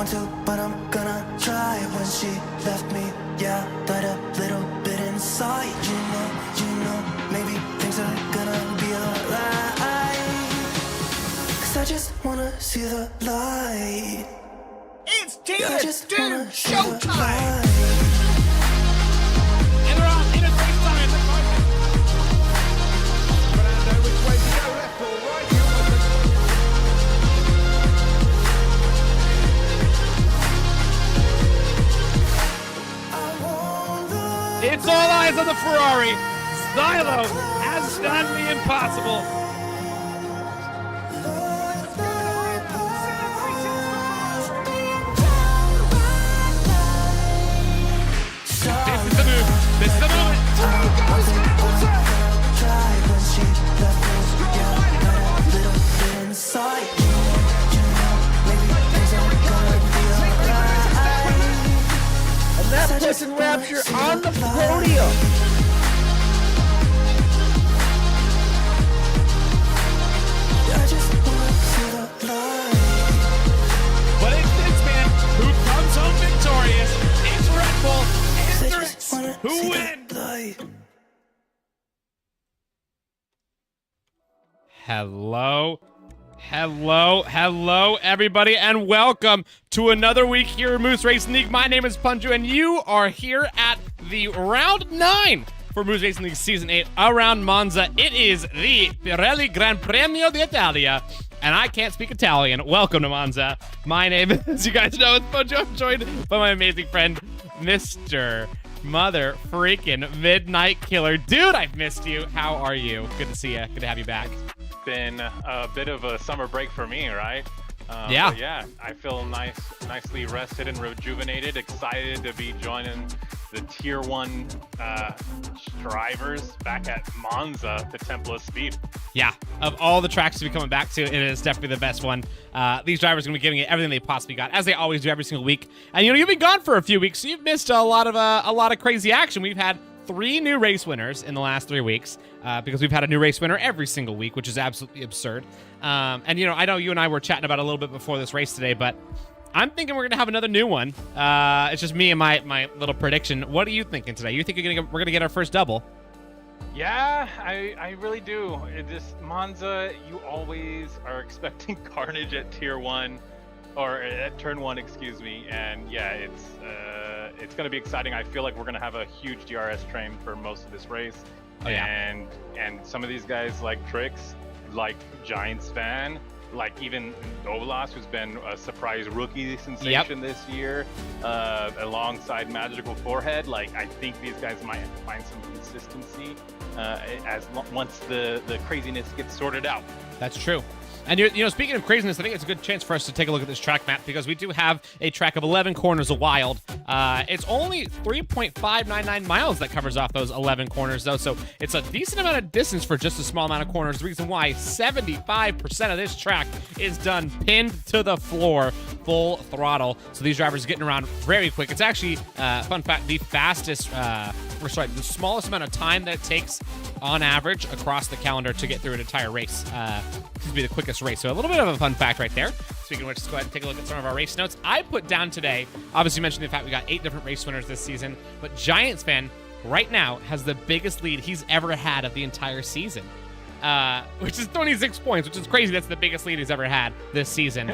want to, but I'm gonna try. When she left me, yeah, died a little bit inside. You know, maybe things are gonna be alright. 'Cause I just wanna see the light. It's Yeah, I just wanna see the showtime! light. And they're on in a great time. Fernando, which way to go? Left or right? It's all eyes on the Ferrari. Stylo has done the impossible. This is the move. This is the moment. And that puts in Rapture on the podium. But it's this man who comes home victorious. It's Red Bull and Drixz who win. Hello, everybody, and welcome to another week here at Moose Racing League. My name is Punju, and you are here at the round 9 for Moose Racing League Season 8 around Monza. It is the Pirelli Gran Premio d'Italia, and I can't speak Italian. Welcome to Monza. My name, as you guys know, is Punju. I'm joined by my amazing friend, Mr. Mother freaking Midnight Killer. Dude, I've missed you. How are you? Good to see you. Good to have you back. Been a bit of a summer break for me, right? Yeah. But yeah, I feel nicely rested and rejuvenated, excited to be joining the Tier 1 drivers back at Monza, the Temple of Speed. Yeah, of all the tracks to be coming back to, it is definitely the best one. These drivers are going to be giving it everything they possibly got, as they always do every single week. And you've been gone for a few weeks, so you've missed a lot of crazy action. We've had 3 new race winners in the last 3 weeks, because we've had a new race winner every single week, which is absolutely absurd. And I know you and I were chatting about it a little bit before this race today, but I'm thinking we're gonna have another new one. It's just me and my little prediction. What are you thinking today? You think we're gonna get our first double? Yeah, I really do. This Monza, you always are expecting carnage at Tier 1, or at Turn 1, excuse me. And yeah, it's going to be exciting. I feel like we're going to have a huge DRS train for most of this race. Oh, yeah. And some of these guys like Drixz, like Giantsfan, like even Dovelas, who's been a surprise rookie sensation this year, alongside Magical Forehead. Like, I think these guys might find some consistency once the craziness gets sorted out. That's true. And speaking of craziness, I think it's a good chance for us to take a look at this track map, because we do have a track of 11 corners of wild. It's only 3.599 miles that covers off those 11 corners, though, so it's a decent amount of distance for just a small amount of corners. The reason why 75% of this track is done pinned to the floor, full throttle. So these drivers are getting around very quick. It's actually, fun fact, the the smallest amount of time that it takes on average across the calendar to get through an entire race. This would be the quickest race. So a little bit of a fun fact right there. Speaking of which, let's go ahead and take a look at some of our race notes. I put down today, obviously mentioned the fact we got 8 different race winners this season, but Giantsfan right now has the biggest lead he's ever had of the entire season, which is 26 points, which is crazy. That's the biggest lead he's ever had this season.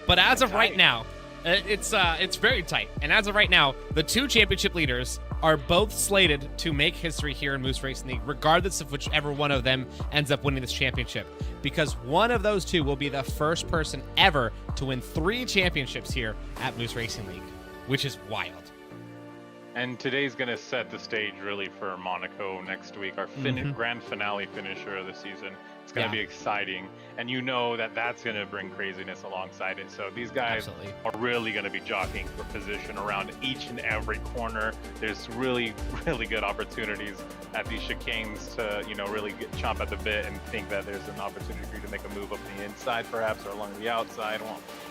But as of right now, it's very tight. And as of right now, the 2 championship leaders are both slated to make history here in Moose Racing League, regardless of whichever one of them ends up winning this championship, because one of those 2 will be the first person ever to win 3 championships here at Moose Racing League, which is wild. And today's going to set the stage really for Monaco next week, our grand finale finisher of the season. It's going to be exciting, and you know that's going to bring craziness alongside it. So these guys are really going to be jockeying for position around each and every corner. There's really, really good opportunities at these chicanes to, really chomp at the bit and think that there's an opportunity for you to make a move up the inside, perhaps, or along the outside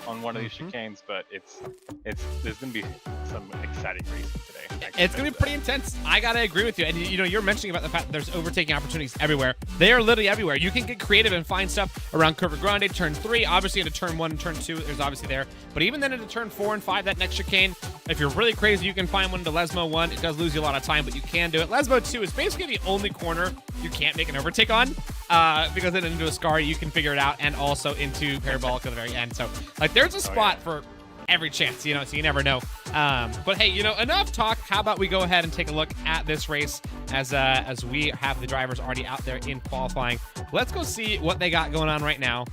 on one of these chicanes. But there's going to be some exciting racing today. It's going to be pretty intense. I got to agree with you. And, you know, you're mentioning about the fact that there's overtaking opportunities everywhere. They are literally everywhere. You can get creative and find stuff around Curva Grande, turn 3, obviously into turn 1 and turn 2. There's obviously there. But even then into turn 4 and 5, that next chicane, if you're really crazy, you can find one into Lesmo 1. It does lose you a lot of time, but you can do it. Lesmo 2 is basically the only corner you can't make an overtake on because then into a Scar, you can figure it out, and also into Parabolic at the very end. So, like, there's a spot for every chance, you know, so you never know. But hey, you know, enough talk. How about we go ahead and take a look at this race as we have the drivers already out there in qualifying. Let's go see what they got going on right now,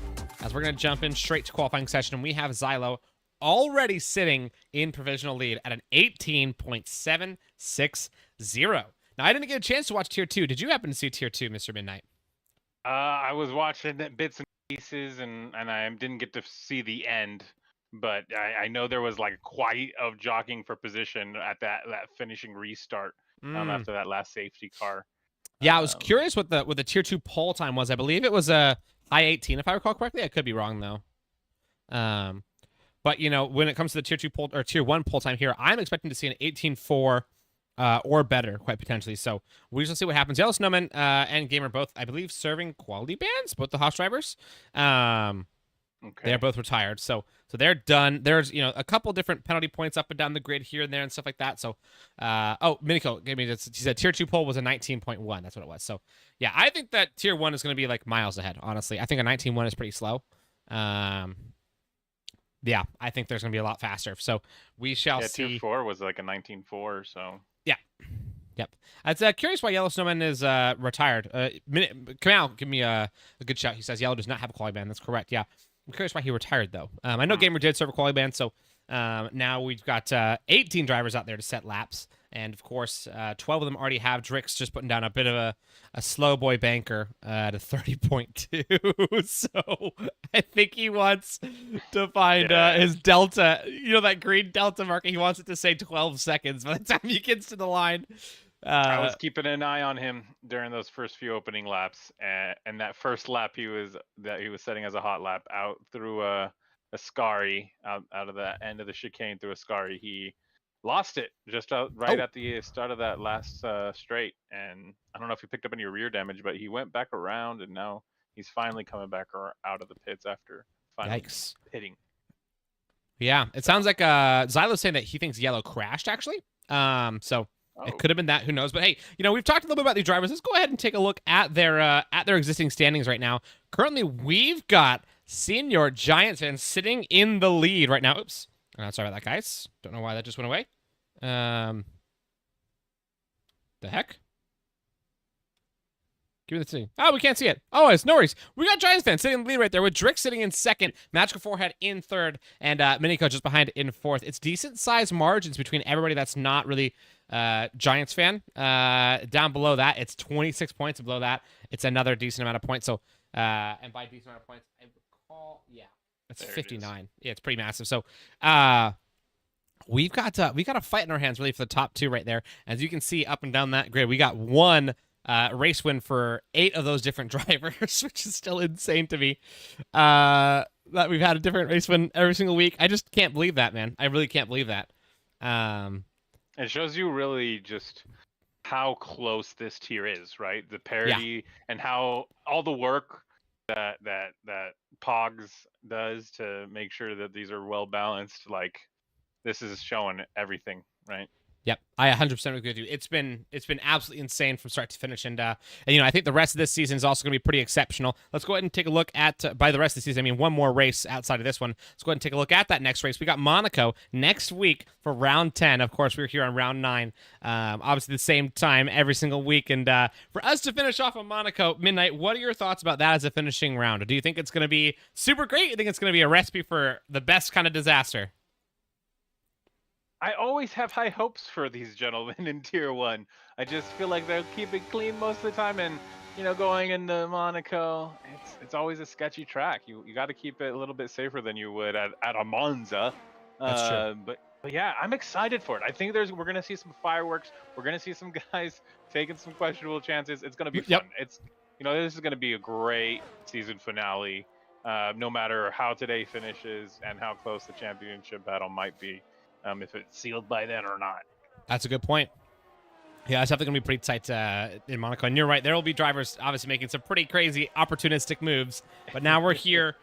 as we're going to jump in straight to qualifying session. And we have Zylo already sitting in provisional lead at an 18.760. Now, I didn't get a chance to watch Tier 2. Did you happen to see Tier 2, Mr. Midnight? I was watching bits and pieces, and I didn't get to see the end. But I know there was like quite of jockeying for position at that finishing restart after that last safety car. Yeah, I was curious what the Tier 2 pole time was. I believe it was a high 18, if I recall correctly. I could be wrong though. But you know, when it comes to the Tier 2 pole or Tier 1 pole time here, I'm expecting to see an 18.4 or better, quite potentially. So we shall see what happens. Yellow Snowman and Gamer both, I believe, serving quality bans, both the Haas drivers. Okay. They're both retired, so they're done. There's, you know, a couple different penalty points up and down the grid here and there and stuff like that. So, Miniko gave me this. She said Tier 2 pole was a 19.1. That's what it was. So, yeah, I think that Tier 1 is going to be like miles ahead. Honestly, I think a 19.1 is pretty slow. Yeah, I think there's going to be a lot faster. So we shall see. Tier 4 was like a 19.4. So yeah. Yep. I was curious why Yellow Snowman is retired. Kamal, give me a good shout. He says Yellow does not have a quality ban. That's correct. Yeah. I'm curious why he retired, though. I know Gamer did serve a quality ban, so now we've got 18 drivers out there to set laps. And, of course, 12 of them already have Drixz just putting down a bit of a slow boy banker at a 30.2. So I think he wants to find his delta. You know, that green delta marker, he wants it to say 12 seconds by the time he gets to the line. I was keeping an eye on him during those first few opening laps, and that first lap he was setting as a hot lap out through a Scary out of the end of the chicane through a Scary. He lost it just at the start of that last straight, and I don't know if he picked up any rear damage, but he went back around, and now he's finally coming back out of the pits after finally hitting. Yeah, it sounds like Zylo's saying that he thinks Yellow crashed actually. So. It could have been that. Who knows? But hey, you know, we've talked a little bit about these drivers. Let's go ahead and take a look at their existing standings right now. Currently, we've got Senior Giantsfan sitting in the lead right now. Oops. Sorry about that, guys. Don't know why that just went away. The heck? Give me the thing. Oh, we can't see it. Oh, it's no worries. We got Giantsfan sitting in the lead right there with Drixz sitting in second, Magical Forehead in third, and Miniko just behind in fourth. It's decent-sized margins between everybody that's not really Giantsfan. Down below that, it's 26 points. And below that, it's another decent amount of points. So, and by decent amount of points, I recall, yeah, it's 59. Yeah, it's pretty massive. So, we got a fight in our hands really for the top two right there. As you can see up and down that grid, we got one race win for 8 of those different drivers, which is still insane to me. That we've had a different race win every single week. I just can't believe that, man. I really can't believe that. It shows you really just how close this tier is, right? The parity and how all the work that Pogs does to make sure that these are well balanced. Like, this is showing everything, right? Yep, I 100% agree with you. It's been absolutely insane from start to finish, and you know, I think the rest of this season is also going to be pretty exceptional. Let's go ahead and take a look at by the rest of the season. I mean, one more race outside of this one. Let's go ahead and take a look at that next race. We got Monaco next week for round 10. Of course, we're here on round 9. Obviously, the same time every single week, and for us to finish off on Monaco Midnight, what are your thoughts about that as a finishing round? Or do you think it's going to be super great? You think it's going to be a recipe for the best kind of disaster? I always have high hopes for these gentlemen in Tier 1. I just feel like they'll keep it clean most of the time, and you know, going into Monaco, it's always a sketchy track. You got to keep it a little bit safer than you would at a Monza. That's true. But yeah, I'm excited for it. I think we're gonna see some fireworks. We're gonna see some guys taking some questionable chances. It's gonna be fun. It's, you know, this is gonna be a great season finale. No matter how today finishes and how close the championship battle might be. If it's sealed by then or not. That's a good point. Yeah, it's definitely going to be pretty tight in Monaco. And you're right. There will be drivers obviously making some pretty crazy opportunistic moves. But now we're here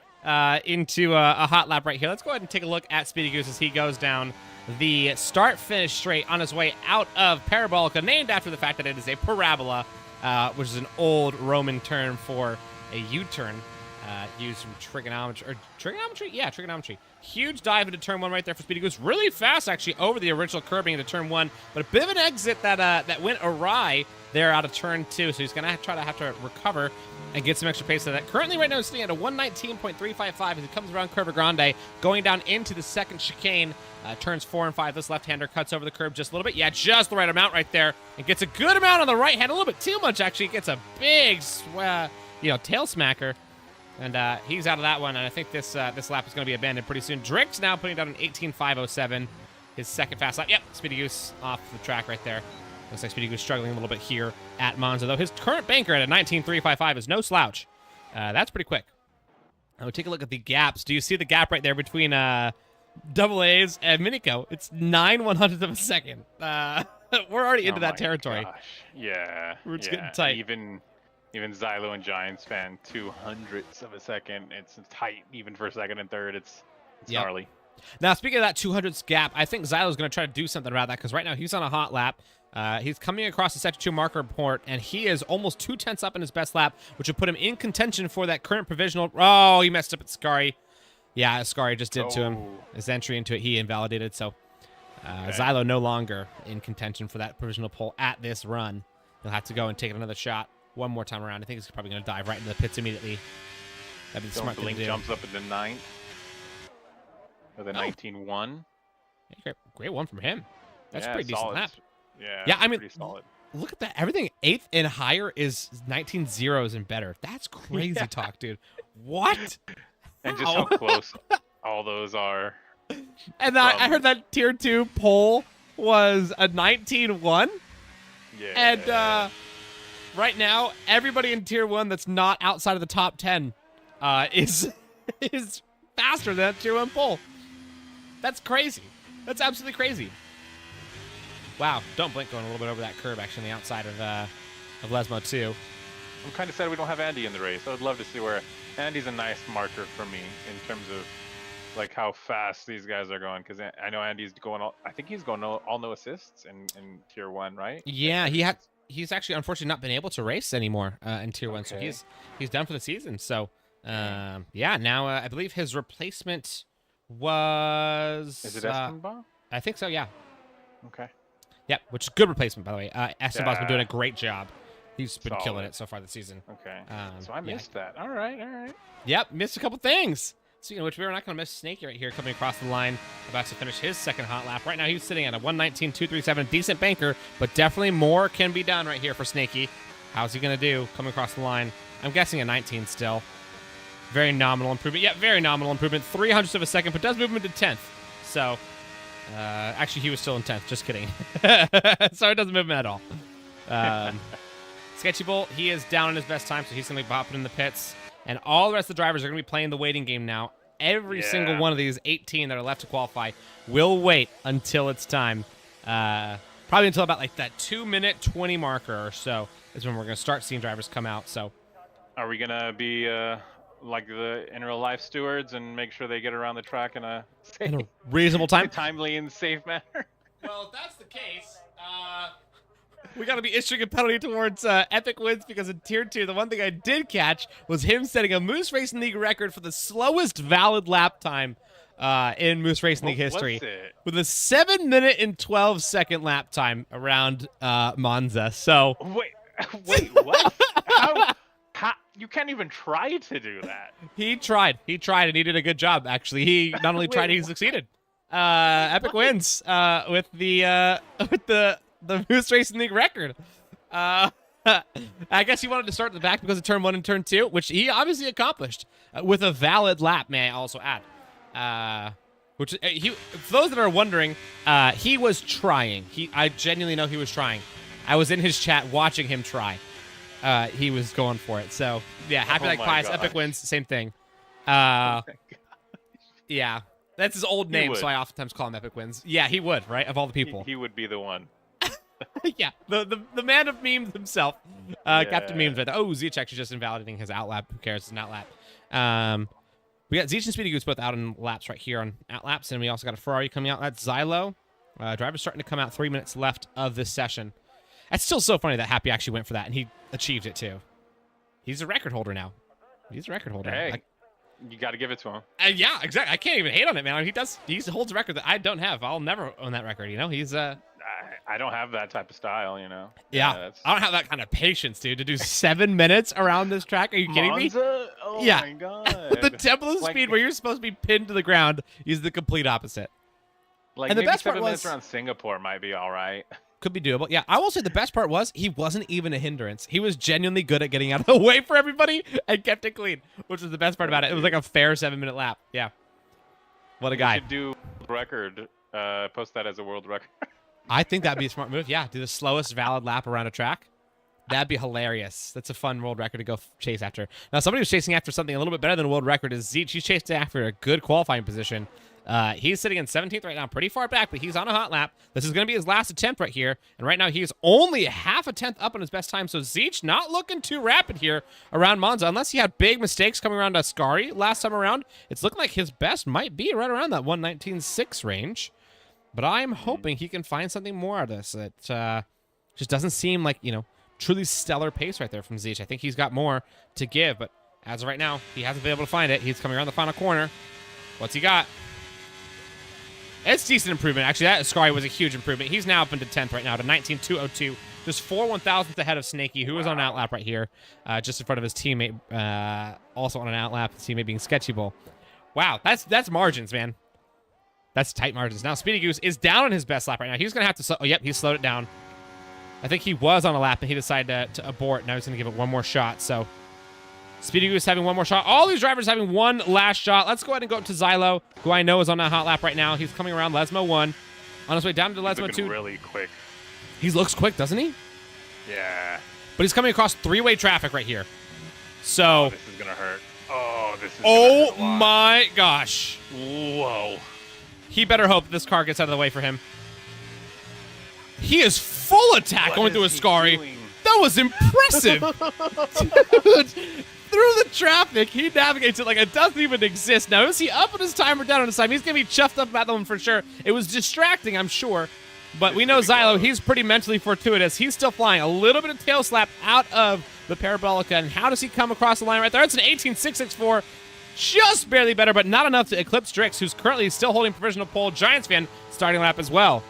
into a hot lap right here. Let's go ahead and take a look at Speedy Goose as he goes down the start-finish straight on his way out of Parabolica, named after the fact that it is a parabola, which is an old Roman term for a U-turn used from trigonometry. Yeah, trigonometry. Huge dive into turn 1 right there for Speedy Goose. Really fast, actually, over the original curbing into turn 1, but a bit of an exit that went awry there out of turn 2, so he's going to have to recover and get some extra pace to that. Currently, right now, he's sitting at a 119.355 as he comes around Curva Grande, going down into the second chicane. Turns 4 and 5. This left-hander cuts over the curb just a little bit. Yeah, just the right amount right there, and gets a good amount on the right hand. A little bit too much, actually. Gets a big, tail smacker. And he's out of that one, and I think this lap is going to be abandoned pretty soon. Drixz now putting down an 18.507, his second fast lap. Yep, Speedy Goose off the track right there. Looks like Speedy Goose struggling a little bit here at Monza, though. His current banker at a 19.355 is no slouch. That's pretty quick. Now, take a look at the gaps. Do you see the gap right there between Double A's and Minico? It's 9/100th of a second. We're already into that territory. Gosh. Yeah. We're just getting tight. Even Xylo and Giantsfan, 200ths of a second. It's tight, even for second and third. It's gnarly. Now, speaking of that 200ths gap, I think Xylo's going to try to do something about that because right now he's on a hot lap. He's coming across the Sector 2 marker port, and he is almost 2 tenths up in his best lap, which would put him in contention for that current provisional. Oh, he messed up at Scary. Yeah, Scary just did to him. His entry into it, he invalidated. So Xylo no longer in contention for that provisional pole at this run. He'll have to go and take another shot one more time around. I think he's probably going to dive right into the pits immediately. That'd be the smart thing to do. Jumps up in the 9th with a 19.1. Yeah, great one from him. That's a pretty decent lap. Yeah, I mean, pretty solid. Look at that. Everything 8th and higher is 19 zeros and better. That's crazy talk, dude. What? And just how close all those are. And I heard that tier 2 pole was a 19.1. Yeah. And right now, everybody in tier 1 that's not outside of the top 10 is faster than that tier 1 pole. That's crazy. That's absolutely crazy. Wow, don't blink going a little bit over that curb, actually, on the outside of Lesmo, too. I'm kind of sad we don't have Andy in the race. I would love to see where Andy's a nice marker for me in terms of like how fast these guys are going, because I know Andy's going I think he's going all no assists in tier 1, right? Yeah, he's actually unfortunately not been able to race anymore in tier 1, so he's done for the season. So yeah, now I believe his replacement was is it Esteban? I think so, yeah. Okay. Yep, which is a good replacement, by the way. Esteban's been doing a great job. He's been killing it so far this season. Okay. So I missed that. All right. Yep, missed a couple things. Speaking of which, we're not going to miss Snakey right here coming across the line, about to finish his second hot lap. Right now, he's sitting at a 119.237, decent banker, but definitely more can be done right here for Snakey. How's he going to do coming across the line? I'm guessing a 19 still. Very nominal improvement. Yeah, very nominal improvement. 300ths of a second, but does move him into 10th. So, actually, he was still in 10th. Just kidding. So it doesn't move him at all. Sketchy Bull, he is down in his best time, so he's going to be bopping in the pits. And all the rest of the drivers are going to be playing the waiting game now. Every single one of these 18 that are left to qualify will wait until it's time. Probably until about like that 2-minute 20 marker or so is when we're going to start seeing drivers come out. So, are we going to be like the in real life stewards and make sure they get around the track in a reasonable time, timely and safe manner? Well, if that's the case, we got to be issuing a penalty towards Epic Wins, because in Tier 2, the one thing I did catch was him setting a Moose Racing League record for the slowest valid lap time in Moose Racing League history, with a 7-minute and 12-second lap time around Monza. So wait, what? How? You can't even try to do that. He tried, and he did a good job, actually. He not only tried, he succeeded. Epic Wins with the Moose Racing League record. I guess he wanted to start at the back because of turn 1 and turn 2, which he obviously accomplished with a valid lap, may I also add. Which for those that are wondering, he was trying. I genuinely know he was trying. I was in his chat watching him try. He was going for it. So yeah, Happy Like Pies, Epic Wins, same thing. Yeah. That's his old name, would. so I oftentimes call him Epic Wins. Yeah, he would, right? Of all the people. He would be the one. Yeah, the man of memes himself. Captain Memes right there. Oh, Zeech actually just invalidating his outlap. Who cares? It's an outlap. We got Zeech and Speedy Goose both out in laps right here on outlaps, and we also got a Ferrari coming out. That's Xylo. Driver's starting to come out. 3 minutes left of this session. That's still so funny that Happy actually went for that, and he achieved it too. He's a record holder now. He's a record holder. Hey, you got to give it to him. Yeah, exactly. I can't even hate on it, man. He holds a record that I don't have. I'll never own that record. You know, he's I don't have that type of style, you know. Yeah, I don't have that kind of patience, dude, to do 7 minutes around this track. Are you kidding me? Monza? Oh Yeah. my god. The tempo of speed where you're supposed to be pinned to the ground is the complete opposite. Like And the maybe best part 7 minutes was- around Singapore might be all right. Could be doable. Yeah, I will say the best part was he wasn't even a hindrance. He was genuinely good at getting out of the way for everybody and kept it clean, which was the best part about it. It was like a fair 7-minute lap. Yeah. What a guy. You should do record. Post that as a world record. I think that'd be a smart move. Yeah, do the slowest valid lap around a track. That'd be hilarious. That's a fun world record to go chase after. Now, somebody who's chasing after something a little bit better than a world record is Zeech. He's chasing after a good qualifying position. He's sitting in 17th right now, pretty far back, but he's on a hot lap. This is going to be his last attempt right here. And right now, he's only half a tenth up on his best time. So Zeech not looking too rapid here around Monza, unless he had big mistakes coming around Ascari last time around. It's looking like his best might be right around that 119.6 range. But I'm hoping he can find something more out of this. It just doesn't seem like, you know, truly stellar pace right there from Zeech. I think he's got more to give, but as of right now, he hasn't been able to find it. He's coming around the final corner. What's he got? It's decent improvement. Actually, that Ascari was a huge improvement. He's now up into 10th right now to 19.202. Just 4 1,000ths ahead of Snakey, who is on an outlap right here, just in front of his teammate, also on an outlap, his teammate being Sketchy Bull. Wow, that's margins, man. That's tight margins. Now, Speedy Goose is down on his best lap right now. He's going to have to... Oh, yep, he slowed it down. I think he was on a lap, and he decided to abort. Now he's going to give it one more shot. So, Speedy Goose having one more shot. All these drivers having one last shot. Let's go ahead and go up to Xylo, who I know is on that hot lap right now. He's coming around Lesmo 1. On his way down to Lesmo 2. Really quick. He looks quick, doesn't he? Yeah. But he's coming across three-way traffic right here. So... Oh, this is going to hurt. Oh, this is Oh, gonna hurt a lot. my gosh. Whoa. He better hope this car gets out of the way for him. He is full attack What going through is he Ascari. doing? That was impressive. Dude, through the traffic, he navigates it like it doesn't even exist. Now, is he up on his time or down on his time? He's going to be chuffed up about that one for sure. It was distracting, I'm sure. But we know Xylo, he's pretty mentally fortuitous. He's still flying. A little bit of tail slap out of the Parabolica. And how does he come across the line right there? It's an 18.664. Just barely better, but not enough to eclipse Drixz, who's currently still holding provisional pole. Giantsfan starting lap as well.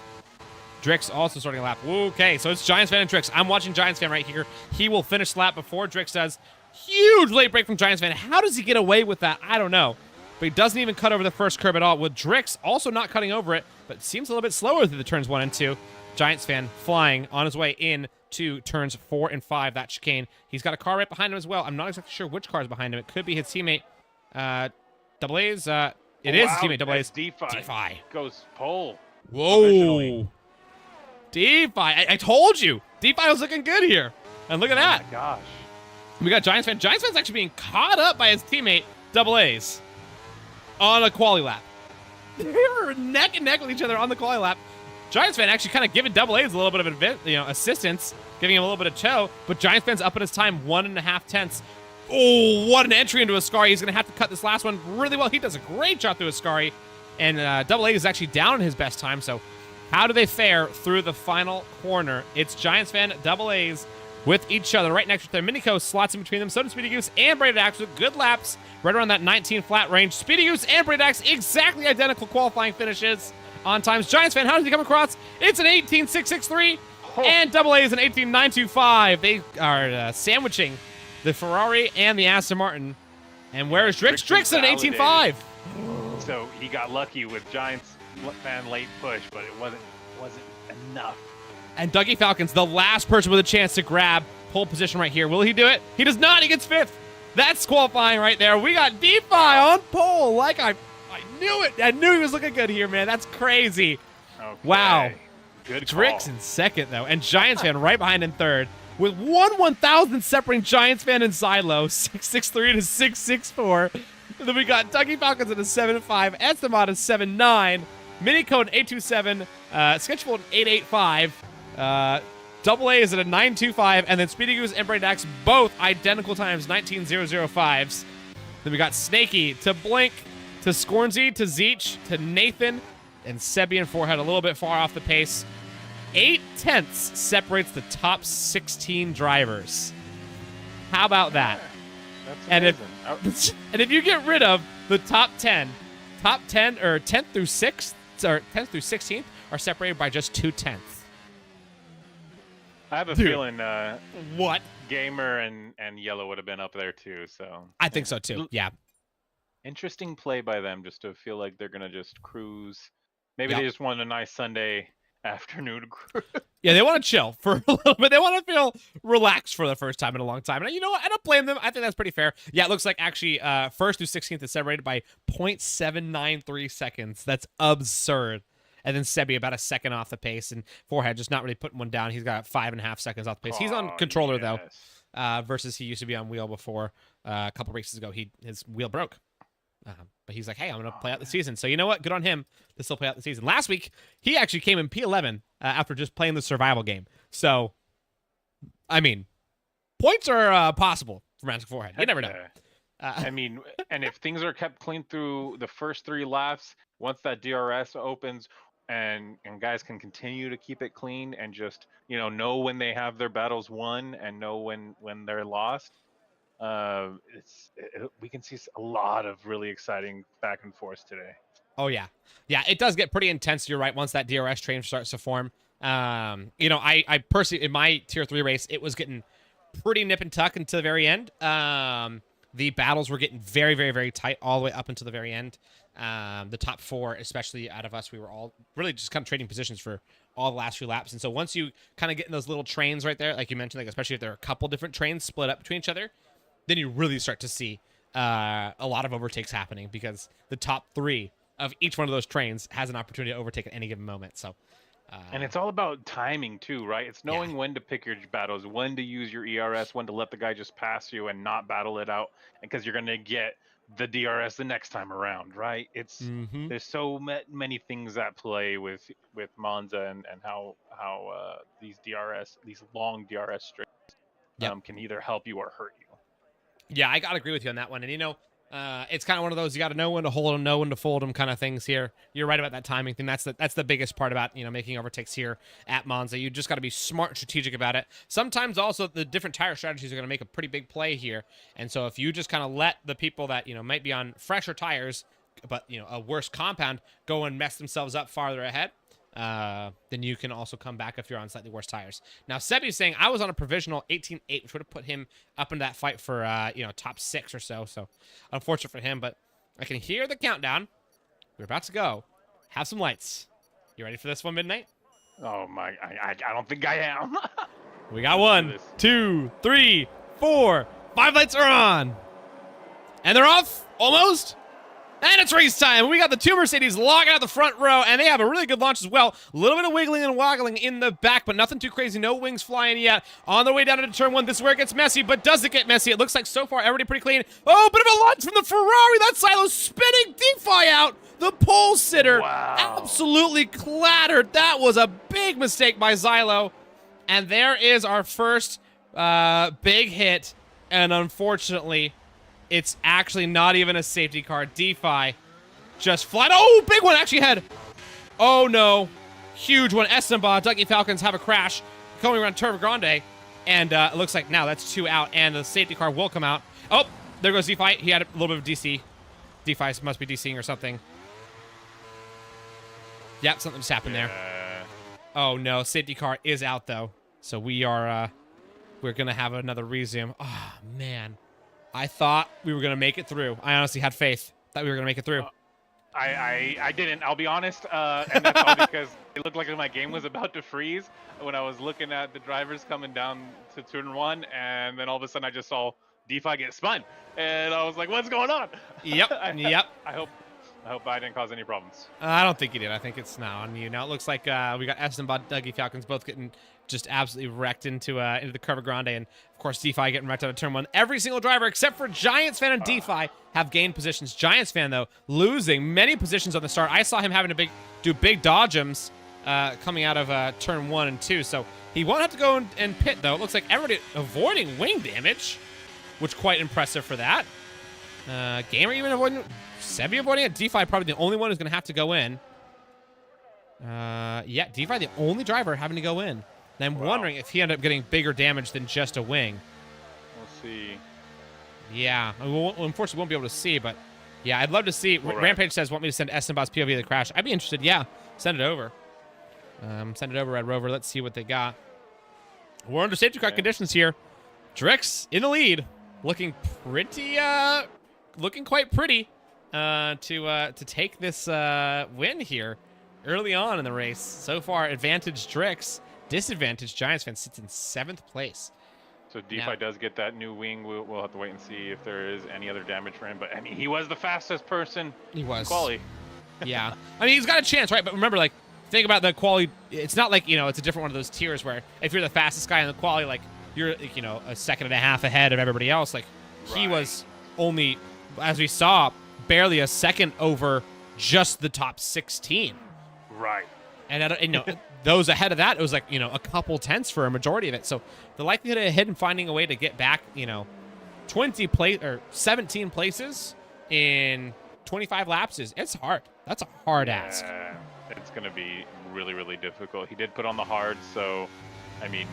Drixz also starting a lap. Okay, so it's Giantsfan and Drixz. I'm watching Giantsfan right here. He will finish the lap before Drixz does. Huge late break from Giantsfan. How does he get away with that? I don't know. But he doesn't even cut over the first curb at all, with Drixz also not cutting over it, but seems a little bit slower through the turns 1 and 2. Giantsfan flying on his way in to turns 4 and 5, that chicane. He's got a car right behind him as well. I'm not exactly sure which car is behind him. It could be his teammate, Double A's. It is his teammate, Double A's. DeFi goes pole. Whoa. DeFi. I told you. DeFi was looking good here. And look at that. Oh my gosh. We got Giantsfan. Giantsfan's actually being caught up by his teammate, Double A's, on a quali lap. They were neck and neck with each other on the quali lap. Giantsfan actually kind of giving Double A's a little bit of assistance, giving him a little bit of tow, but Giantsfan's up in his time 1.5 tenths. Oh, what an entry into Ascari. He's going to have to cut this last one really well. He does a great job through Ascari, and Double A is actually down in his best time, so how do they fare through the final corner? It's Giantsfan, Double A's with each other right next to their Minico slots in between them. So does Speedy Goose and Braided Axe with good laps right around that 19 flat range. Speedy Goose and Braided Axe exactly identical qualifying finishes on times. Giantsfan, how does he come across? It's an 18.663, and Double A is an 18.925. They are sandwiching the Ferrari and the Aston Martin. And where is Drixz? Drixz at an 18.5. So he got lucky with Giantsfan late push, but it wasn't enough. And Dougie Falcons, the last person with a chance to grab pole position right here. Will he do it? He does not. He gets 5th. That's qualifying right there. We got DeFi on pole. Like I knew it. I knew he was looking good here, man. That's crazy. Okay. Wow. Good Drixz call. in 2nd, though. And Giantsfan right behind in 3rd. With 1/1000 separating Giantsfan and Xylo. 663 to 664. Then we got Dougie Falcons at a 7.5, Estimate at 7.9, Minicode 827, Sketchful at 8.85, Double A is at a 9.25, and then Speedy Goose and Brain Dax both identical times, 19.005s. Then we got Snaky to Blink, to Scornsy, to Zeech, to Nathan, and Sebi and Forehead a little bit far off the pace. 0.8 separates the top 16 drivers. How about that? That's amazing. And if you get rid of the top 10 or 10th through 6th or 10th through 16th are separated by just 0.2. I have a feeling what Gamer and Yellow would have been up there too. So I think so too. Yeah. Interesting play by them, just to feel like they're gonna just cruise. Maybe they just want a nice Sunday afternoon cruise. Yeah, they want to chill for a little bit. They want to feel relaxed for the first time in a long time. And you know what? I don't blame them. I think that's pretty fair. Yeah, it looks like actually 1st through 16th is separated by 0.793 seconds. That's absurd. And then Sebi about a second off the pace, and Forehead just not really putting one down. He's got 5.5 seconds off the pace. He's on controller though, versus he used to be on wheel before. A couple races ago, his wheel broke. But he's like, hey, I'm going to play out the season. So you know what? Good on him to still play out the season. Last week, he actually came in P11 after just playing the survival game. So, I mean, points are possible for Magic Forehead. You never know. I mean, and if things are kept clean through the first 3 laps, once that DRS opens and guys can continue to keep it clean and just, know when they have their battles won and know when they're lost, we can see a lot of really exciting back and forth today. Oh yeah, it does get pretty intense. You're right. Once that DRS train starts to form, I personally in my tier 3 race, it was getting pretty nip and tuck until the very end. The battles were getting very, very, very tight all the way up until the very end. The top 4, especially out of us, we were all really just kind of trading positions for all the last few laps. And so once you kind of get in those little trains right there, like you mentioned, like especially if there are a couple different trains split up between each other, then you really start to see a lot of overtakes happening because the top 3 of each one of those trains has an opportunity to overtake at any given moment. So, and it's all about timing too, right? It's knowing when to pick your battles, when to use your ERS, when to let the guy just pass you and not battle it out, because you're going to get the DRS the next time around, right? It's there's so many things at play with Monza and how these long DRS strings can either help you or hurt you. Yeah, I gotta agree with you on that one. And it's kind of one of those you got to know when to hold them, know when to fold them kind of things here. You're right about that timing thing. That's the biggest part about making overtakes here at Monza. You just got to be smart and strategic about it. Sometimes also the different tire strategies are going to make a pretty big play here. And so if you just kind of let the people that might be on fresher tires, but a worse compound, go and mess themselves up farther ahead, then you can also come back if you're on slightly worse tires. Now, Sebi's saying I was on a provisional 18.8, which would have put him up in that fight for, top 6 or so. So, unfortunate for him, but I can hear the countdown. We're about to go. Have some lights. You ready for this one, Midnight? Oh, my. I don't think I am. We got 1, 2, 3, 4, 5 lights are on. And they're off, almost. And it's race time. We got the 2 Mercedes logging out the front row, and they have a really good launch as well. A little bit of wiggling and woggling in the back, but nothing too crazy. No wings flying yet. On their way down into turn 1, this is where it gets messy, but does it get messy? It looks like so far everybody pretty clean. Oh, bit of a launch from the Ferrari. That silo spinning DeFi out. The pole sitter absolutely clattered. That was a big mistake by Xylo. And there is our first big hit, and unfortunately, it's actually not even a safety car. DeFi just flat. Oh, big one actually had. Oh, no. Huge one. Estimba, Dougie Falcons have a crash coming around Turbo Grande. And it looks like now that's 2 out, and the safety car will come out. Oh, there goes DeFi. He had a little bit of DC. DeFi must be DCing or something. Yep, something just happened there. Oh, no. Safety car is out, though. So we're going to have another resume. Oh, man. I thought we were going to make it through. I honestly had faith that we were going to make it through. I didn't, I'll be honest. And that's all because it looked like my game was about to freeze when I was looking at the drivers coming down to turn 1. And then all of a sudden I just saw DeFi get spun. And I was like, what's going on? Yep, yep. I hope I didn't cause any problems. I don't think you did. I think it's now on you. Now it looks like we got Eston, Dougie Falcons both getting just absolutely wrecked into the Curva Grande, and of course DeFi getting wrecked out of turn 1. Every single driver except for Giantsfan and DeFi have gained positions. Giantsfan though losing many positions on the start. I saw him having to do big dodgems coming out of turn 1 and 2, so he won't have to go and pit though. It looks like everybody avoiding wing damage, which quite impressive for that. Gamer even avoiding, Sebi avoiding it. DeFi probably the only one who's gonna have to go in. Yeah, DeFi the only driver having to go in. And I'm wondering if he ended up getting bigger damage than just a wing. We'll see. Yeah, we'll unfortunately won't be able to see, but yeah, I'd love to see. Rampage says, want me to send Essenbot's POV of the crash? I'd be interested. Yeah, send it over. Send it over, Red Rover. Let's see what they got. We're under safety car conditions here. Drixz in the lead, looking pretty, looking quite pretty to take this win here early on in the race. So far, advantage Drixz. Disadvantage Giantsfan sits in 7th place. So DeFi does get that new wing. We'll have to wait and see if there is any other damage for him. But I mean, he was the fastest person. He was. Quali. Yeah. I mean, he's got a chance, right? But remember, like, think about the quali. It's not like, you know, it's a different one of those tiers where if you're the fastest guy in the quali, like, you're, you know, a second and a half ahead of everybody else. Like, he was only, as we saw, barely a second over just the top 16. Right. And you know, those ahead of that, it was like, you know, a couple tenths for a majority of it. So the likelihood of him finding a way to get back, you know, 17 places in 25 laps it's hard. That's a hard ask. It's going to be really, really difficult. He did put on the hard, so I mean,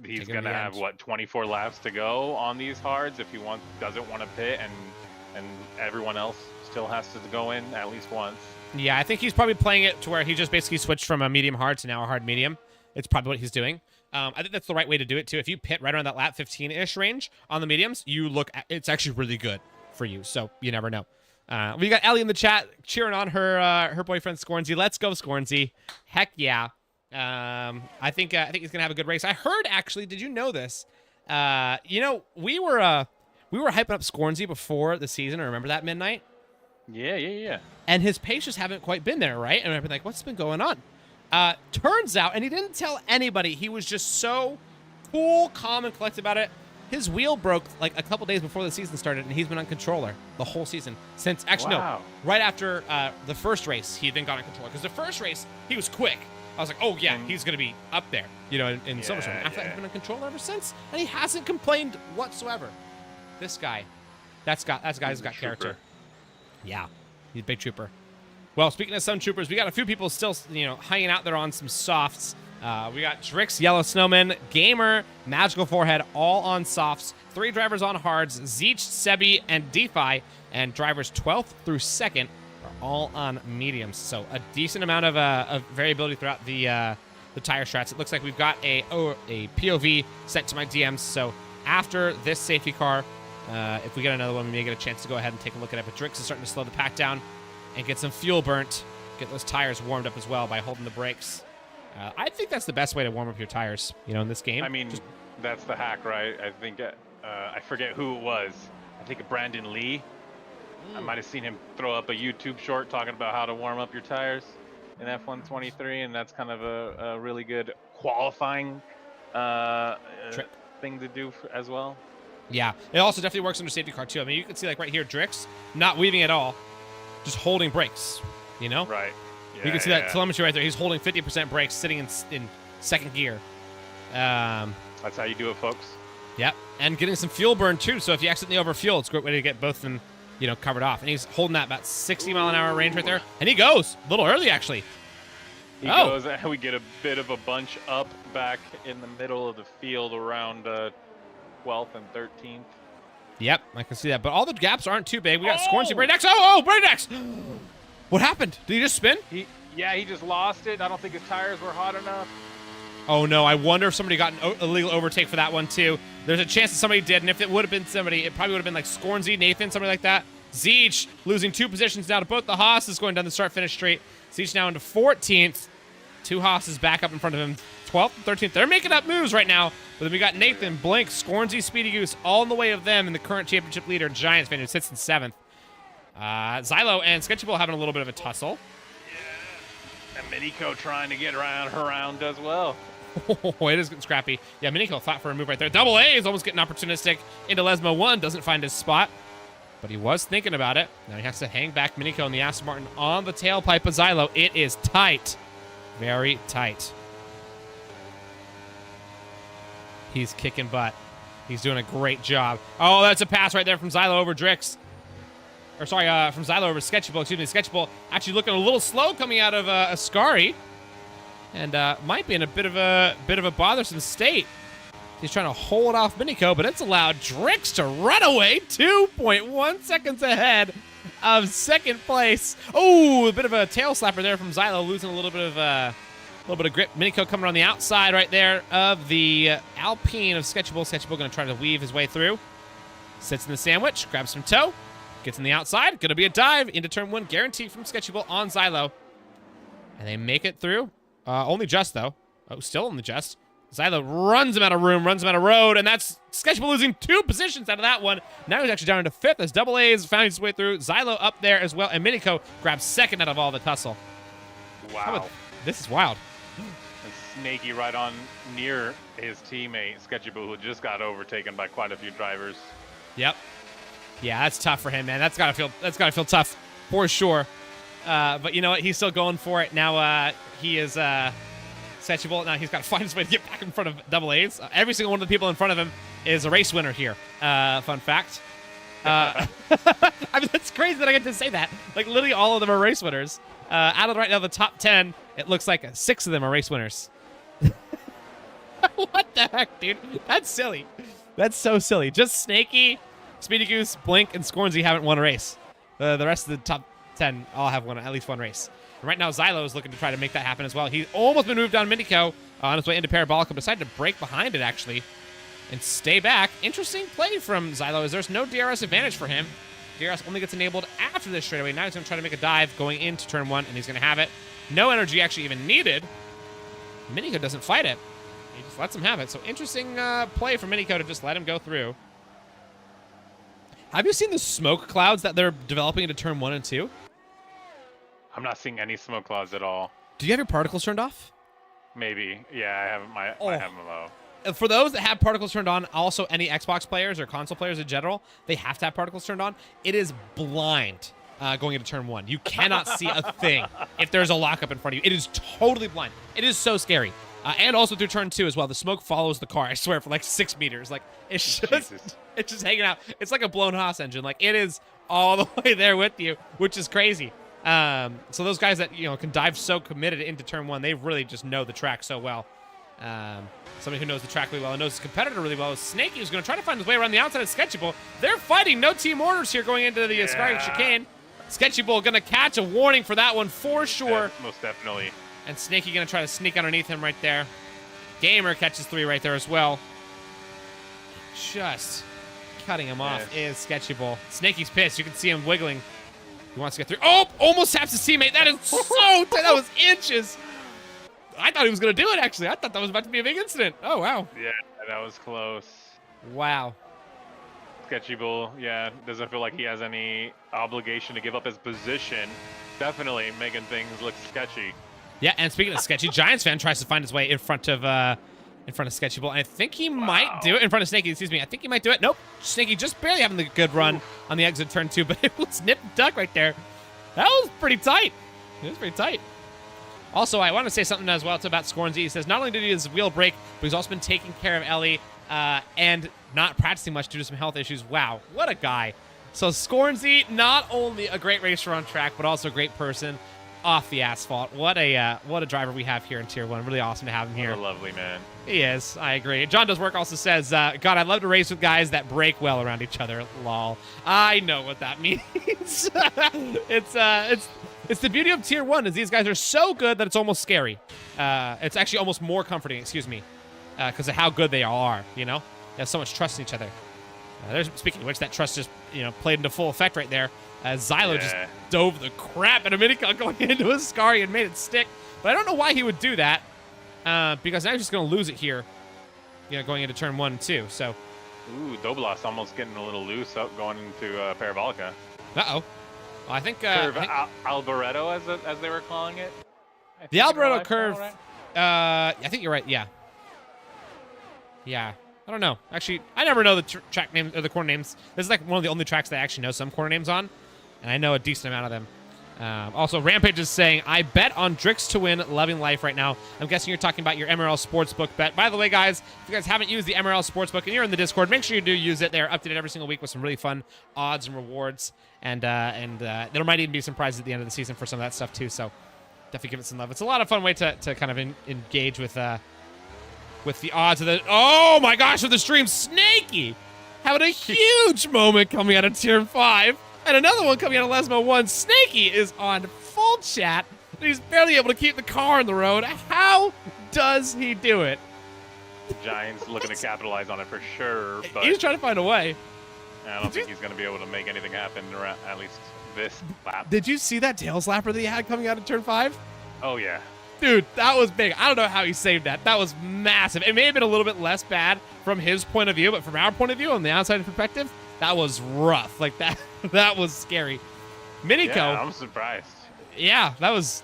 he's going to have what, 24 laps to go on these hards if he doesn't want to pit, and everyone else still has to go in at least once. Yeah, I think he's probably playing it to where he just basically switched from a medium hard to now a hard medium. It's probably what he's doing. I think that's the right way to do it too. If you pit right around that lap 15-ish range on the mediums, it's actually really good for you. So you never know. We got Ellie in the chat cheering on her boyfriend Scornsy. Let's go, Scornsy. Heck yeah. I think he's gonna have a good race. I heard, actually, did you know this? You know, we were hyping up Scornsy before the season. Remember that, Midnight? Yeah. And his pace just haven't quite been there, right? And I've been like, what's been going on? Turns out, and he didn't tell anybody, he was just so cool, calm, and collected about it. His wheel broke like a couple days before the season started, and he's been on controller the whole season. Since, actually, no, right after the first race, he then got on controller. Because the first race, he was quick. I was like, oh, yeah, he's going to be up there, you know, in Silverstone. After that, he's been on controller ever since, and he hasn't complained whatsoever. This guy, that guy's got character. Yeah, he's a big trooper. Well, speaking of some troopers, we got a few people still, you know, hanging out there on some softs. We got Drixz, Yellow Snowman, Gamer, Magical Forehead, all on softs. 3 drivers on hards, Zeech, Sebi, and DeFi, and drivers 12th through 2nd are all on mediums. So a decent amount of variability throughout the tire strats. It looks like we've got a POV sent to my DMs. So after this safety car, if we get another one, we may get a chance to go ahead and take a look at it. But Drixz is starting to slow the pack down and get some fuel burnt, get those tires warmed up as well by holding the brakes. I think that's the best way to warm up your tires, you know, in this game. I mean, that's the hack, right? I think, I forget who it was. I think Brandon Lee. I might have seen him throw up a YouTube short talking about how to warm up your tires in F123, and that's kind of a really good qualifying thing to do as well. Yeah, it also definitely works under safety car too. I mean, you can see like right here, Drixz not weaving at all, just holding brakes, you know? Right. Yeah, you can see that telemetry right there. He's holding 50% brakes, sitting in second gear. That's how you do it, folks. Yep, and getting some fuel burn too. So if you accidentally overfuel, it's a great way to get both of them, you know, covered off. And he's holding that about 60-mile-an-hour range right there. And he goes a little early, actually. He goes, and we get a bit of a bunch up back in the middle of the field around 12th and 13th. Yep, I can see that. But all the gaps aren't too big. We got Scornsy, Braydex. Oh, Braydex! What happened? Did he just spin? He just lost it. I don't think his tires were hot enough. Oh, no. I wonder if somebody got an illegal overtake for that one, too. There's a chance that somebody did, and if it would have been somebody, it probably would have been like Scornsy, Nathan, somebody like that. Zeech losing 2 positions now to both the Haas's going down the start-finish straight. Zeech now into 14th. 2 Haas's back up in front of him. 12th and 13th. They're making up moves right now. But then we got Nathan, Blink, Scornsy, Speedy Goose all in the way of them and the current championship leader, Giantsfan, who sits in 7th. Xylo and Sketchable having a little bit of a tussle. Yeah. And Miniko trying to get around as well. Oh, it is getting scrappy. Yeah, Miniko fought for a move right there. Double A is almost getting opportunistic into Lesmo 1. Doesn't find his spot, but he was thinking about it. Now he has to hang back Miniko and the Aston Martin on the tailpipe of Xylo. It is tight. Very tight. He's kicking butt. He's doing a great job. Oh, that's a pass right there from Xylo over Drixz. Or sorry, from Xylo over Sketchable. Excuse me, Sketchable actually looking a little slow coming out of Ascari. And might be in a bit of a bothersome state. He's trying to hold off Miniko, but it's allowed Drixz to run away 2.1 seconds ahead of second place. Oh, a bit of a tail slapper there from Xylo, losing a little bit of grip. Miniko coming on the outside right there of the Alpine of Sketchable. Sketchable going to try to weave his way through. Sits in the sandwich, grabs some toe, gets in the outside. Going to be a dive into turn 1, guaranteed from Sketchable on Xylo. And they make it through. Only just, though. Oh, still only just. Xylo runs him out of room, runs him out of road, and that's Sketchable losing 2 positions out of that one. Now he's actually down into 5th as Double A's found his way through. Xylo up there as well, and Miniko grabs 2nd out of all the tussle. Wow. This is wild. Snaky right on near his teammate, Sketchable, who just got overtaken by quite a few drivers. Yep. Yeah, that's tough for him, man. That's gotta feel tough for sure. But you know what? He's still going for it. Now he is Sketchable. Now he's got to find his way to get back in front of Double A's. Every single one of the people in front of him is a race winner here. Fun fact. I mean, that's crazy that I get to say that. Like, literally all of them are race winners. Out of right now the top 10, it looks like 6 of them are race winners. What the heck, dude? That's silly. That's so silly. Just Snaky, Speedy Goose, Blink, and Scornsy haven't won a race. The rest of the top 10 all have won at least one race. And right now, Xylo is looking to try to make that happen as well. He's almost been moved down Miniko on his way into Parabolica, but decided to break behind it, actually, and stay back. Interesting play from Xylo, as there's no DRS advantage for him. DRS only gets enabled after this straightaway. Now he's going to try to make a dive going into turn 1, and he's going to have it. No energy actually even needed. Miniko doesn't fight it. He just lets him have it. So interesting play from Miniko to just let him go through. Have you seen the smoke clouds that they're developing into turn 1 and 2? I'm not seeing any smoke clouds at all. Do you have your particles turned off? Maybe. Yeah, I have I have them low. For those that have particles turned on, also any Xbox players or console players in general, they have to have particles turned on. It is blind going into turn 1. You cannot see a thing if there's a lockup in front of you. It is totally blind. It is so scary. And also through turn 2 as well. The smoke follows the car, I swear, for like 6 meters. Like, it's just hanging out. It's like a blown Haas engine. Like, it is all the way there with you, which is crazy. So those guys that, you know, can dive so committed into turn 1, they really just know the track so well. Somebody who knows the track really well and knows his competitor really well is Snaky, who's going to try to find his way around the outside of Sketchable. They're fighting. No team orders here going into the Ascari chicane. Sketchable going to catch a warning for that one for sure. Yeah, most definitely. And Snaky going to try to sneak underneath him right there. Gamer catches 3 right there as well. Just cutting him off is Sketchable. Snaky's pissed. You can see him wiggling. He wants to get through. Oh, almost taps his teammate. That is so tight. That was inches. I thought he was going to do it, actually. I thought that was about to be a big incident. Oh, wow. Yeah, that was close. Wow. Sketchable, yeah, doesn't feel like he has any obligation to give up his position. Definitely making things look sketchy. Yeah, and speaking of sketchy, Giantsfan tries to find his way in front of Sketchable. And I think he might do it in front of Snaky. Excuse me. I think he might do it. Nope. Snaky just barely having the good run on the exit turn 2, but it was nip and tuck right there. That was pretty tight. It was pretty tight. Also, I want to say something as well about Scornsy. He says not only did he his wheel break, but he's also been taking care of Ellie and not practicing much due to some health issues. Wow, what a guy. So Scornsy, not only a great racer on track, but also a great person off the asphalt. What a driver we have here in Tier 1. Really awesome to have him here. What a lovely man. He is. I agree. John Does Work also says, God, I'd love to race with guys that break well around each other. Lol. I know what that means. It's the beauty of Tier 1 is these guys are so good that it's almost scary. It's actually almost more comforting, excuse me, because of how good they are, you know? They have so much trust in each other. Speaking of which, that trust just, you know, played into full effect right there. Xylo just dove the crap out of Miniko going into Ascari and made it stick. But I don't know why he would do that, because now he's just going to lose it here, you know, going into turn 1 and 2. So, ooh, Doblas almost getting a little loose up going into Parabolica. Uh-oh. Well, I think curve Alboreto, as they were calling it. The Alboreto curve. Right? I think you're right. Yeah. Yeah. I don't know. Actually, I never know the track names or the corner names. This is like one of the only tracks that I actually know some corner names on, and I know a decent amount of them. Also, Rampage is saying, I bet on Drixz to win Loving Life right now. I'm guessing you're talking about your MRL Sportsbook bet. By the way, guys, if you guys haven't used the MRL Sportsbook and you're in the Discord, make sure you do use it. They are updated every single week with some really fun odds and rewards. And there might even be some prizes at the end of the season for some of that stuff, too. So definitely give it some love. It's a lot of fun way to kind of engage with the odds of the... Oh, my gosh, with the stream. Snaky having a huge moment coming out of Tier 5. And another one coming out of Lesmo 1. Snaky is on full chat. And he's barely able to keep the car on the road. How does he do it? Giants looking to capitalize on it for sure. But He's trying to find a way. I don't think he's going to be able to make anything happen, at least this lap. Did you see that tail slapper that he had coming out of Turn 5? Oh, yeah. Dude, that was big. I don't know how he saved that. That was massive. It may have been a little bit less bad from his point of view, but from our point of view, on the outside perspective, that was rough. Like, that was scary. Miniko. Yeah, I'm surprised. Yeah, that was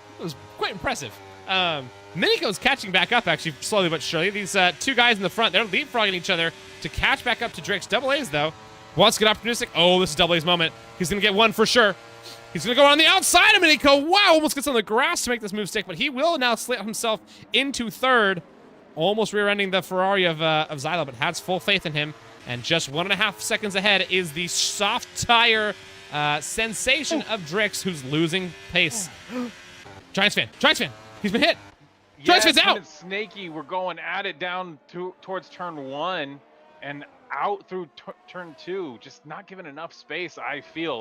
quite impressive. Miniko's catching back up, actually, slowly but surely. These two guys in the front, they're leapfrogging each other to catch back up to Drixz. Double A's, though, wants to get opportunistic. Oh, this is Double A's moment. He's going to get one for sure. He's going to go on the outside of Miniko. Wow, almost gets on the grass to make this move stick, but he will now slip himself into third, almost rear-ending the Ferrari of Zylo, but has full faith in him. And just 1.5 seconds ahead is the soft tire sensation of Drixz, who's losing pace. Giantsfan, he's been hit. Giantsfan's out. Snaky, we're going at it down towards turn 1 and out through turn 2, just not giving enough space. I think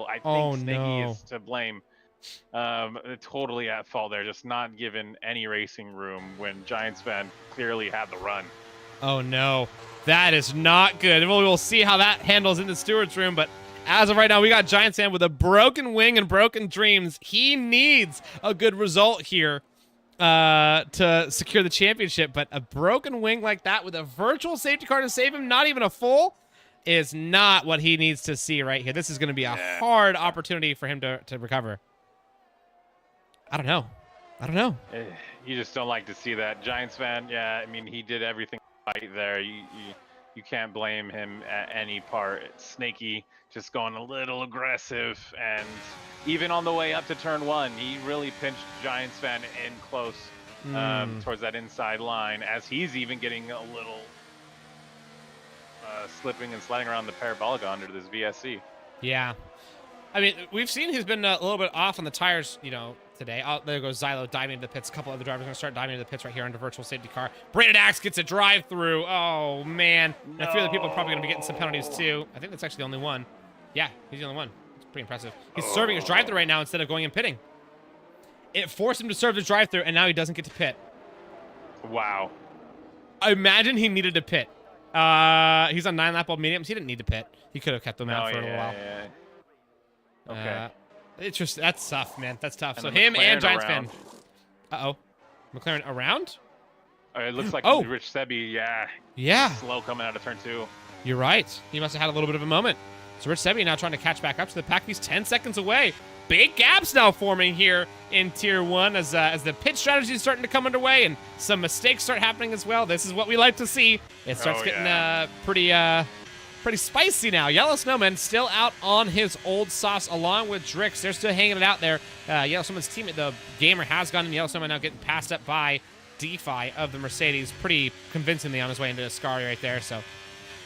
Snaky is to blame. Totally at fault there, just not giving any racing room when Giantsfan clearly had the run. Oh no, that is not good. We will see how that handles in the steward's room, but as of right now, we got Giantsfan with a broken wing and broken dreams. He needs a good result here to secure the championship, but a broken wing like that with a virtual safety car to save him, not even a full, is not what he needs to see right here. This is going to be a hard opportunity for him to recover. I don't know. You just don't like to see that. Giantsfan, yeah, I mean, he did everything right there. You can't blame him at any part. Snaky just going a little aggressive, and even on the way up to turn 1, he really pinched Giantsfan in close towards that inside line, as he's even getting a little slipping and sliding around the parabolica under this VSC. Yeah. I mean, we've seen he's been a little bit off on the tires, today. Oh, there goes Zylo diving into the pits. A couple other drivers are going to start diving into the pits right here under virtual safety car. Braided Axe gets a drive-through. Oh, man. No. And a few other people are probably going to be getting some penalties, too. I think that's actually the only one. Yeah, he's the only one. It's pretty impressive. He's serving his drive-through right now instead of going and pitting. It forced him to serve his drive-through, and now he doesn't get to pit. Wow. I imagine he needed to pit. He's on 9-lap old mediums. He didn't need to pit. He could have kept them out for a little while. Yeah. Okay. It's just, that's tough, man. That's tough. And So McLaren him and Giantsfan. around. Uh-oh. McLaren around? It looks like Rich Sebi, Yeah. slow coming out of turn 2. You're right. He must have had a little bit of a moment. So Rich Sebi now trying to catch back up to the pack. He's 10 seconds away. Big gaps now forming here in Tier 1 as the pit strategy is starting to come underway and some mistakes start happening as well. This is what we like to see. It starts getting pretty spicy now. Yellow Snowman still out on his old sauce along with Drixz. They're still hanging it out there. Yellow Snowman's teammate, the Gamer, has gone, and Yellow Snowman now getting passed up by DeFi of the Mercedes pretty convincingly on his way into the Scari right there. So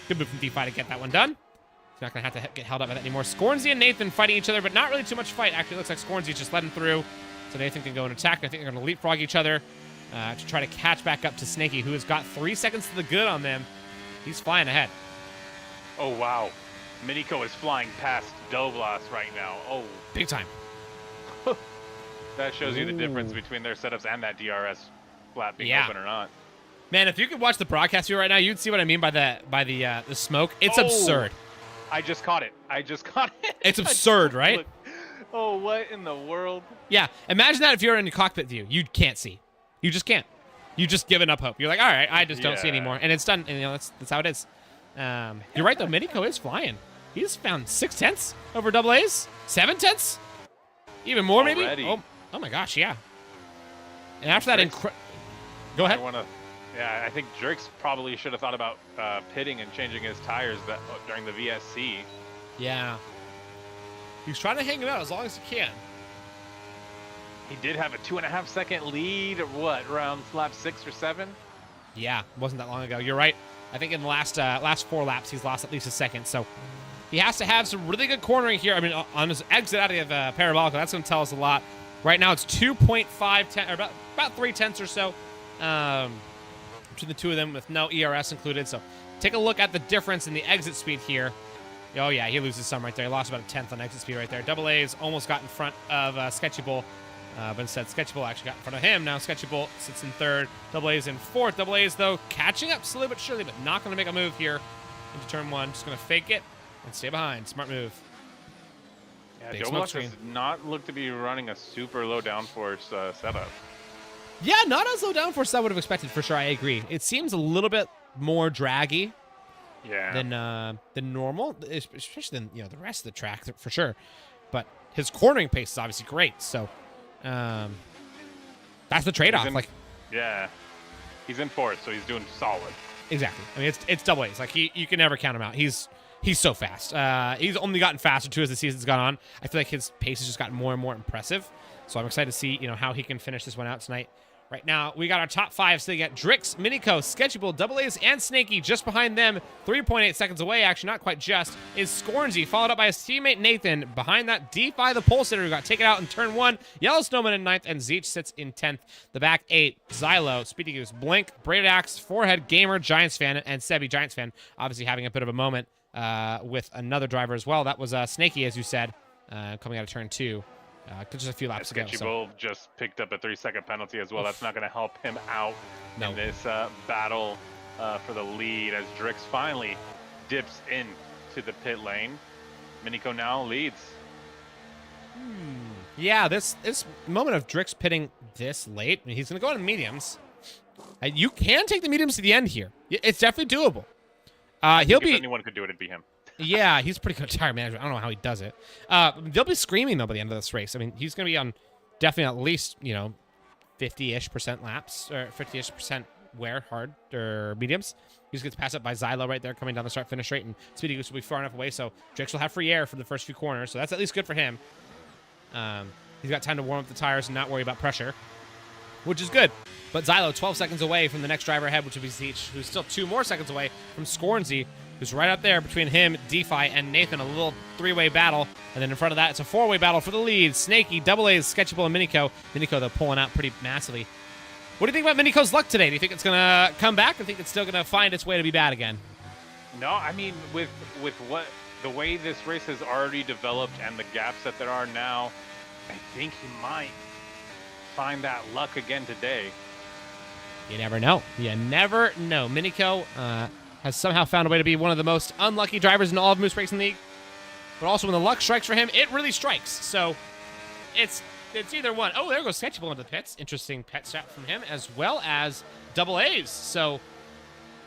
good move from DeFi to get that one done. He's not going to have to get held up by that anymore. Scornsy and Nathan fighting each other, but not really too much fight. Actually, it looks like Scornsy's just letting through. So Nathan can go and attack. I think they're going to leapfrog each other to try to catch back up to Snaky, who has got 3 seconds to the good on them. He's flying ahead. Oh, wow. Miniko is flying past Doblas right now. Oh. Big time. That shows you the difference between their setups and that DRS flap being open or not. Man, if you could watch the broadcast view right now, you'd see what I mean by the smoke. It's absurd. I just caught it. It's absurd, right? Look. Oh, what in the world? Yeah. Imagine that if you're in the cockpit view. You can't see. You just can't. You just given up hope. You're like, all right, I just don't see anymore. And it's done. And, that's how it is. You're right, though. Miniko is flying. He's found 6/10 over double A's. 7/10? Even more, maybe? Oh my gosh, yeah. And after that, go ahead. Yeah, I think Drixz probably should have thought about pitting and changing his tires during the VSC. Yeah. He's trying to hang it out as long as he can. He did have a 2.5 second lead, around lap 6 or 7? Yeah, wasn't that long ago. You're right. I think in the last 4 laps, he's lost at least a second. So he has to have some really good cornering here. I mean, on his exit out of Parabolica, that's going to tell us a lot. Right now, it's 2.5, or about 3 tenths or so between the two of them with no ERS included. So take a look at the difference in the exit speed here. Oh, yeah, he loses some right there. He lost about a tenth on exit speed right there. Double A's almost got in front of Sketchy Bull, but instead Sketchy Bull actually got in front of him. Now Sketchy Bull sits in third. Double A's in fourth. Double A's, though, catching up slowly but surely, but not going to make a move here into turn 1. Just going to fake it and stay behind. Smart move. Yeah, Big Double smoke X screen. does not look to be running a super low downforce setup. Yeah, not as low downforce as I would have expected, for sure. I agree. It seems a little bit more draggy than normal, especially than the rest of the track, for sure. But his cornering pace is obviously great, so that's the trade-off. Yeah, he's in fourth, so he's doing solid. Exactly. I mean, it's Double A's. Like you can never count him out. He's so fast. He's only gotten faster too as the season's gone on. I feel like his pace has just gotten more and more impressive. So I'm excited to see how he can finish this one out tonight. Right now, we got our top 5 sitting at Drixz, Minico, Sketchy Bull, Double A's, and Snaky. Just behind them, 3.8 seconds away, actually not quite just, is Scornsy, followed up by his teammate Nathan. Behind that, DeFi the pole sitter, who got taken out in turn 1. Yellow Snowman in 9th, and Zeech sits in 10th. The back 8, Xylo, Speedy Goose, Blink, Braided Axe, Forehead, Gamer, Giantsfan, and Sebi Giantsfan, obviously having a bit of a moment with another driver as well. That was Snaky, as you said, coming out of turn 2. Just a few laps ago. Sketchy Bull just picked up a 3-second penalty as well. That's not going to help him out in this battle for the lead as Drixz finally dips into the pit lane. Minico now leads. Yeah, this moment of Drixz pitting this late, I mean, he's going to go on mediums. You can take the mediums to the end here. It's definitely doable. If anyone could do it, it'd be him. Yeah, he's pretty good tire management. I don't know how he does it. They'll be screaming, though, by the end of this race. I mean, he's going to be on definitely at least, 50-ish% laps, or 50-ish% wear, hard, or mediums. He's going to pass up by Xylo right there, coming down the start-finish straight, and Speedy Goose will be far enough away, so Drixz will have free air for the first few corners, so that's at least good for him. He's got time to warm up the tires and not worry about pressure, which is good. But Xylo, 12 seconds away from the next driver ahead, which would be Zeech, who's still 2 more seconds away from Scornsy, who's right up there between him, DeFi, and Nathan. A little 3-way battle. And then in front of that, it's a 4-way battle for the lead. Snaky, Double A's, Sketchy Bull, and Minico. Minico, though, pulling out pretty massively. What do you think about Minico's luck today? Do you think it's going to come back, or do you think it's still going to find its way to be bad again? No, I mean, with the way this race has already developed and the gaps that there are now, I think he might find that luck again today. You never know. You never know. Minico has somehow found a way to be one of the most unlucky drivers in all of Moose Racing League. But also when the luck strikes for him, it really strikes. So it's either one. Oh, there goes Sketchy Bull into the pits. Interesting pet strat from him, as well as Double A's. So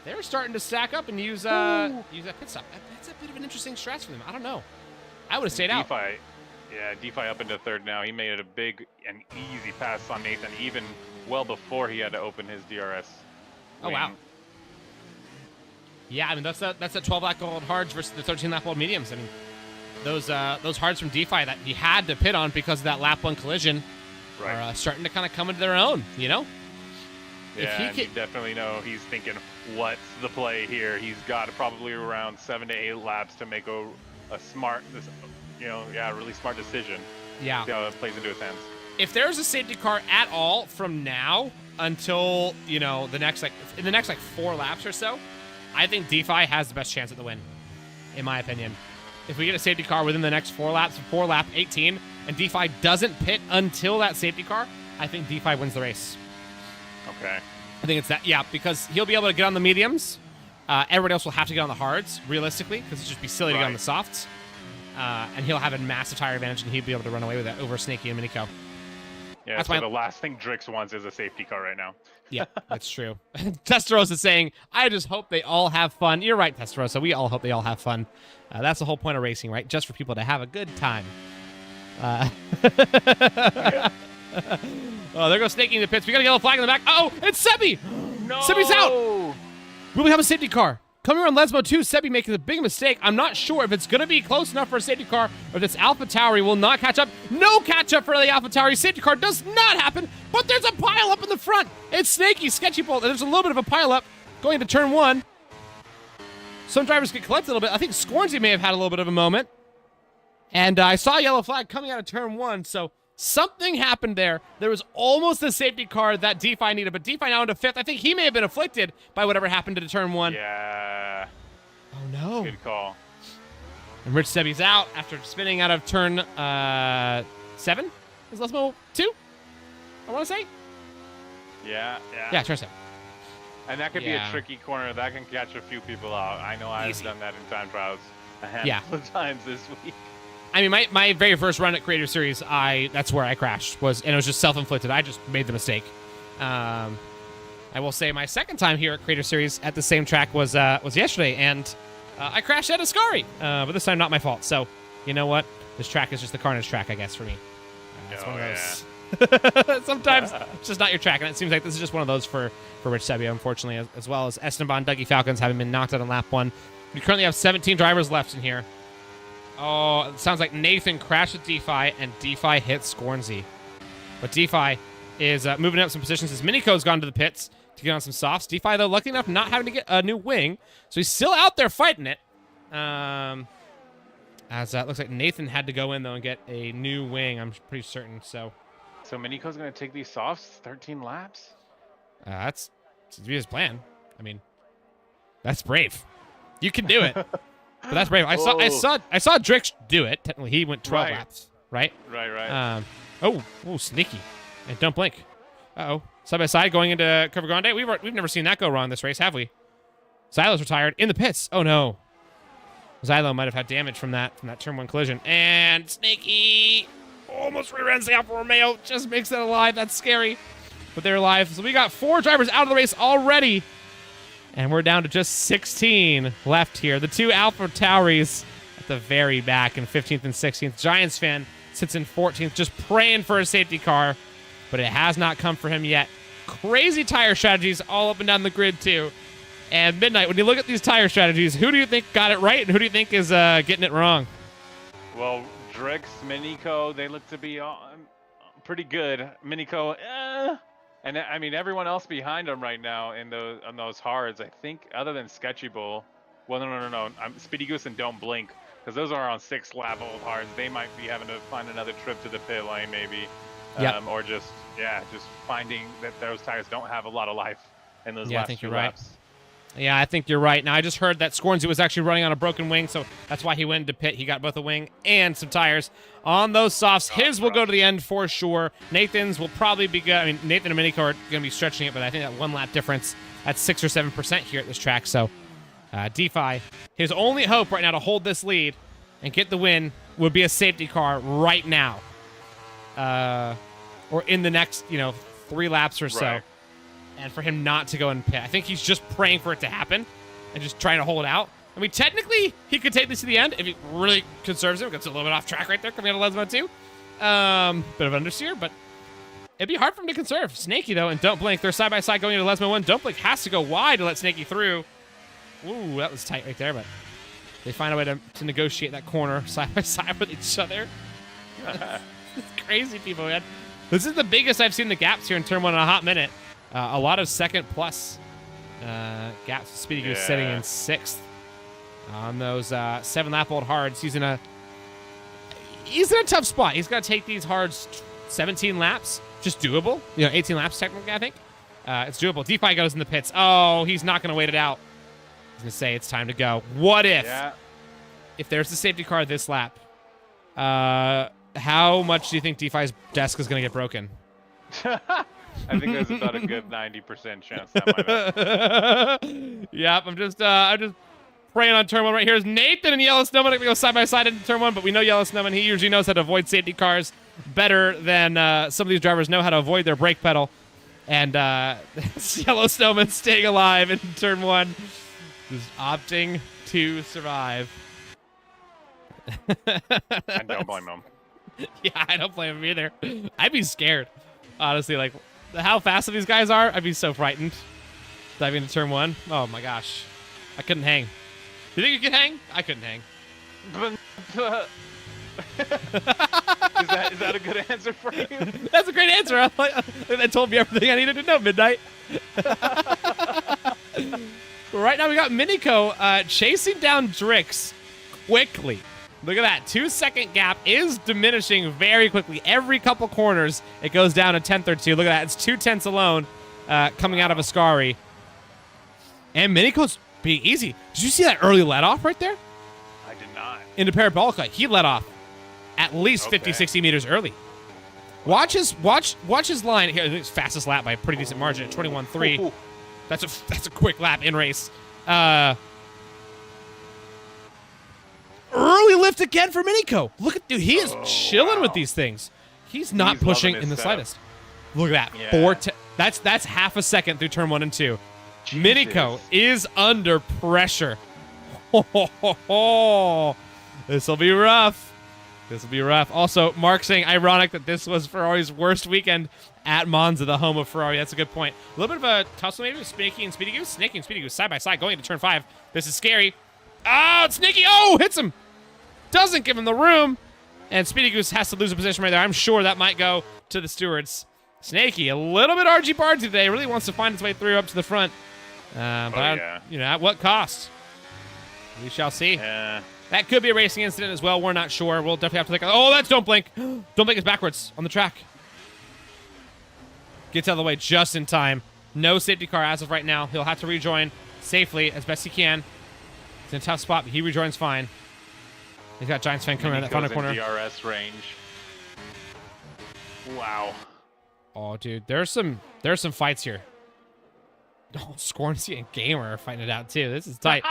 they're starting to stack up and use that pit stop. That's a bit of an interesting strat for them. I don't know. I would have stayed out. DeFi up into third now. He made it a big and easy pass on Nathan, even well before he had to open his DRS. Oh, wow. Yeah, I mean, that's that 12-lap gold hards versus the 13-lap gold mediums. I mean, those hards from DeFi that he had to pit on because of that lap 1 collision are starting to kind of come into their own, Yeah, you definitely know he's thinking, what's the play here? He's got probably around 7 to 8 laps to make a smart, really smart decision. Yeah. See how it plays into his hands. If there's a safety car at all from now until, the next 4 laps or so, I think DeFi has the best chance at the win, in my opinion. If we get a safety car within the next 4 laps, before lap 18, and DeFi doesn't pit until that safety car, I think DeFi wins the race. Okay. I think it's that, because he'll be able to get on the mediums. Everybody else will have to get on the hards, realistically, because it'd just be silly to get on the softs. And he'll have a massice tire advantage, and he'll be able to run away with that over Snaky and Minico. Yeah, that's the last thing Drixz wants is a safety car right now. Yeah, that's true. Testarossa saying, I just hope they all have fun. You're right, Testarossa. We all hope they all have fun. That's the whole point of racing, right? Just for people to have a good time. Oh, there goes Snaky in the pits. We got a yellow flag in the back. Oh, it's Sebi! No! Sebi's out! Will we have a safety car? Coming around Lesmo 2, Sebi making a big mistake. I'm not sure if it's going to be close enough for a safety car or this Alpha Tauri will not catch up. No catch up for the Alpha Tauri. Safety car does not happen, but there's a pile up in the front. It's Snaky, Sketchy Bolt, and there's a little bit of a pile up going into turn 1. Some drivers get collected a little bit. I think Scornsy may have had a little bit of a moment. And I saw a yellow flag coming out of turn 1, so something happened there. There was almost a safety car that DeFi needed, but DeFi now into 5th. I think he may have been afflicted by whatever happened to turn 1. Yeah. Oh, no. Good call. And Rich Sebi's out after spinning out of turn 7. Is Lesmo 2? I want to say? Yeah. Yeah, turn 7. And that could be a tricky corner. That can catch a few people out. I know I've done that in time trials a handful of times this week. I mean, my very first run at Creator Series, that's where I crashed, and it was just self-inflicted. I just made the mistake. I will say my second time here at Creator Series at the same track was yesterday, and I crashed at Ascari, but this time not my fault. So, you know what? This track is just the Carnage track, I guess, for me. It's one of those. Sometimes it's just not your track, and it seems like this is just one of those for Rich Sebia, unfortunately, as well as Esteban, Dougie Falcons having been knocked out on lap 1. We currently have 17 drivers left in here. Oh, it sounds like Nathan crashed with DeFi, and DeFi hit Scornsy. But DeFi is moving up some positions as Minico's gone to the pits to get on some softs. DeFi, though, lucky enough not having to get a new wing, so he's still out there fighting it. As it looks like Nathan had to go in, though, and get a new wing, I'm pretty certain. So Minico's going to take these softs 13 laps? That's his plan. I mean, that's brave. You can do it. But that's brave. I saw Drixz do it. Technically, he went 12 laps, right? Right. Oh, sneaky. And don't blink. Uh-oh. Side by side going into Curva Grande. We've never seen that go wrong this race, have we? Zylo's retired in the pits. Oh, no. Zylo might have had damage from that turn 1 collision. And Snaky almost rear-ends the Alfa Romeo. Just makes it alive. That's scary. But they're alive. So we got 4 drivers out of the race already. And we're down to just 16 left here. The 2 Alpha Tauris at the very back in 15th and 16th. Giantsfan sits in 14th, just praying for a safety car, but it has not come for him yet. Crazy tire strategies all up and down the grid, too. And Midnight, when you look at these tire strategies, who do you think got it right and who do you think is getting it wrong? Well, Drixz, Minico, they look to be pretty good. Minico, and I mean, everyone else behind them right now on those hards, I think, other than Sketchy Bull. Well, no. Speedy Goose and Don't Blink, because those are on 6-lap old hards. They might be having to find another trip to the pit lane, maybe. Or just finding that those tires don't have a lot of life in those last few laps. Yeah, I think you're right. Now, I just heard that Scornsy was actually running on a broken wing, so that's why he went into pit. He got both a wing and some tires on those softs. His will go to the end for sure. Nathan's will probably be good. I mean, Nathan and Minico are going to be stretching it, but I think that 1 lap difference at 6 or 7% here at this track. So, DeFi, his only hope right now to hold this lead and get the win would be a safety car right now. Or in the next, 3 laps or so. Right. And for him not to go in pit. I think he's just praying for it to happen and just trying to hold out. I mean, technically, he could take this to the end if he really conserves him. Gets a little bit off track right there coming out of Lesmo 2. Bit of understeer, but it'd be hard for him to conserve. Snaky, though, and Don't Blink. They're side-by-side going into Lesmo 1. Don't Blink has to go wide to let Snaky through. Ooh, that was tight right there, but they find a way to negotiate that corner side-by-side with each other. It's crazy, people, man. This is the biggest I've seen the gaps here in Turn 1 in a hot minute. A lot of second-plus gaps. Speedy Goose sitting in 6th on those 7-lap-old hards. He's in a tough spot. He's got to take these hards 17 laps. Just doable. 18 laps technically, I think. It's doable. DeFi goes in the pits. Oh, he's not going to wait it out. He's going to say it's time to go. What if there's a safety car this lap, how much do you think DeFi's desk is going to get broken? I think there's about a good 90% chance that might happen. Yep, I'm just praying on turn 1 right here. Is Nathan and Yellow Snowman going to go side by side into turn 1, but we know Yellow Snowman, he usually knows how to avoid safety cars better than some of these drivers know how to avoid their brake pedal. And Yellow Snowman staying alive in turn 1, just opting to survive. I don't blame him. Yeah, I don't blame him either. I'd be scared, honestly. Like, how fast these guys are, I'd be so frightened. Diving into turn 1. Oh my gosh. I couldn't hang. You think you could hang? I couldn't hang. Is that a good answer for you? That's a great answer. That told me everything I needed to know, Midnight. Right now we got Minico chasing down Drixz quickly. Look at that. 2-second gap is diminishing very quickly. Every couple corners, it goes down a tenth or two. Look at that. It's 2/10 alone coming out of Ascari. And Minico's being easy. Did you see that early let off right there? I did not. Into Parabolica, he let off at least 50, 60 meters early. Watch his line here. His fastest lap by a pretty decent margin at 21.3. That's a quick lap in race. Early lift again for Minico. Look at dude, he is chilling with these things. He's not pushing in the slightest. Look at that. Yeah. That's half a second through turn 1 and 2. Jesus. Minico is under pressure. This will be rough. This will be rough. Also, Mark saying ironic that this was Ferrari's worst weekend at Monza, the home of Ferrari. That's a good point. A little bit of a tussle maybe with Snaky and Speedy Goose. Snaky and Speedy Goose side by side going into turn 5. This is scary. Oh, it's Snaky. Oh, hits him. Doesn't give him the room. And Speedy Goose has to lose a position right there. I'm sure that might go to the stewards. Snaky, a little bit argy-bargy today. Really wants to find his way through up to the front. But, you know, at what cost? We shall see. Yeah. That could be a racing incident as well. We're not sure. We'll definitely have to think. Oh, that's Don't Blink. Don't Blink is backwards on the track. Gets out of the way just in time. No safety car as of right now. He'll have to rejoin safely as best he can. It's in a tough spot, but he rejoins fine. He's got Giantsfan coming around that final corner. DRS range. Wow. Oh, dude, there's some fights here. Oh, Scornsy and Gamer are fighting it out too. This is tight.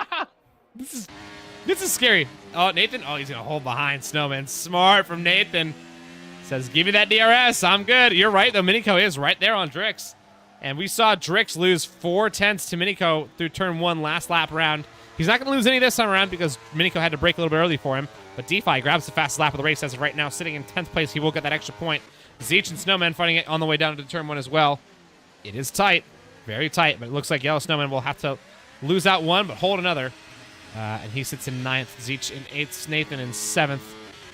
This is scary. Oh, Nathan. Oh, he's gonna hold behind Snowman. Smart from Nathan. Says, give me that DRS. I'm good. You're right though. Minico is right there on Drixz, and we saw Drixz lose 4/10 to Minico through turn 1 last lap round. He's not gonna lose any this time around because Minico had to brake a little bit early for him. But DeFi grabs the fastest lap of the race as of right now, sitting in 10th place. He will get that extra point. Zeech and Snowman fighting it on the way down to turn 1 as well. It is tight. Very tight, but it looks like Yellow Snowman will have to lose out one, but hold another. And he sits in 9th, Zeech in 8th, Nathan in 7th.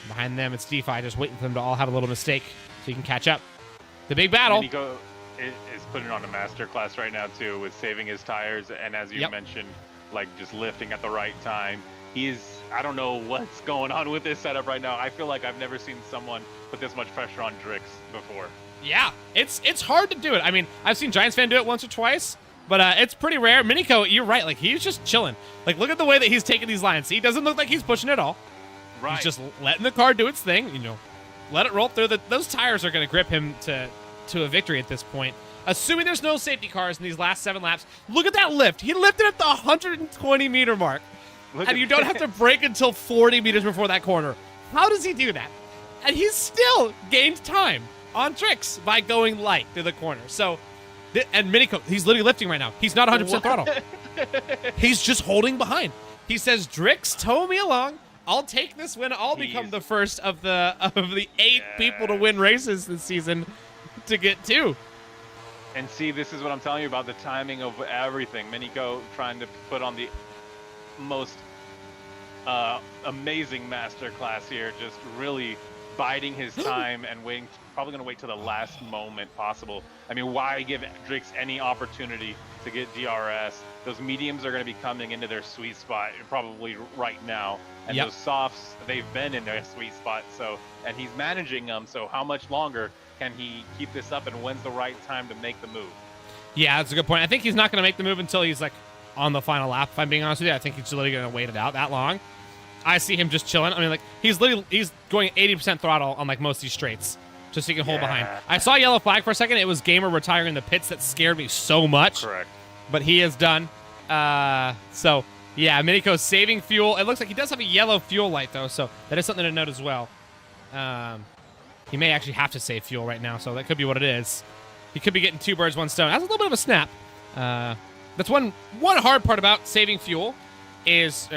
Behind them, it's DeFi, just waiting for them to all have a little mistake so he can catch up. The big battle. Nico is putting on a masterclass right now, too, with saving his tires. And as you mentioned, like just lifting at the right time. I don't know what's going on with this setup right now. I feel like I've never seen someone put this much pressure on Drixz before. Yeah, it's hard to do it. I mean, I've seen Giantsfan do it once or twice, but it's pretty rare. Minico, you're right. Like, he's just chilling. Like, look at the way that he's taking these lines. He doesn't look like he's pushing at all. Right. He's just letting the car do its thing. You know, let it roll through. Those tires are going to grip him to a victory at this point. Assuming there's no safety cars in these last 7 laps. Look at that lift. He lifted at the 120-meter mark. And you don't have to brake until 40 meters before that corner. How does he do that? And he's still gained time on Drixz by going light through the corner. So, and Minico, he's literally lifting right now. He's not 100% throttle. He's just holding behind. He says, Drixz, tow me along. I'll take this win. I'll become the first of the 8 people to win races this season to get 2. And see, this is what I'm telling you about the timing of everything. Minico trying to put on the most amazing masterclass here, just really biding his time and waiting, probably going to wait to the last moment possible. I mean, why give Drixz any opportunity to get DRS? Those mediums are going to be coming into their sweet spot probably right now, and those softs, they've been in their sweet spot. So, and he's managing them. So how much longer can he keep this up, and when's the right time to make the move? Yeah, that's a good point. I think he's not going to make the move until he's like on the final lap, if I'm being honest with you. I think he's literally going to wait it out that long. I see him just chilling. I mean, like, he's going 80% throttle on like most of these straights, just so he can hold behind. I saw yellow flag for a second. It was Gamer retiring the pits that scared me so much. Correct. But he is done. So, yeah, Minico's saving fuel. It looks like he does have a yellow fuel light, though, so that is something to note as well. He may actually have to save fuel right now, so that could be what it is. He could be getting 2 birds, 1 stone. That's a little bit of a snap. That's one hard part about saving fuel is,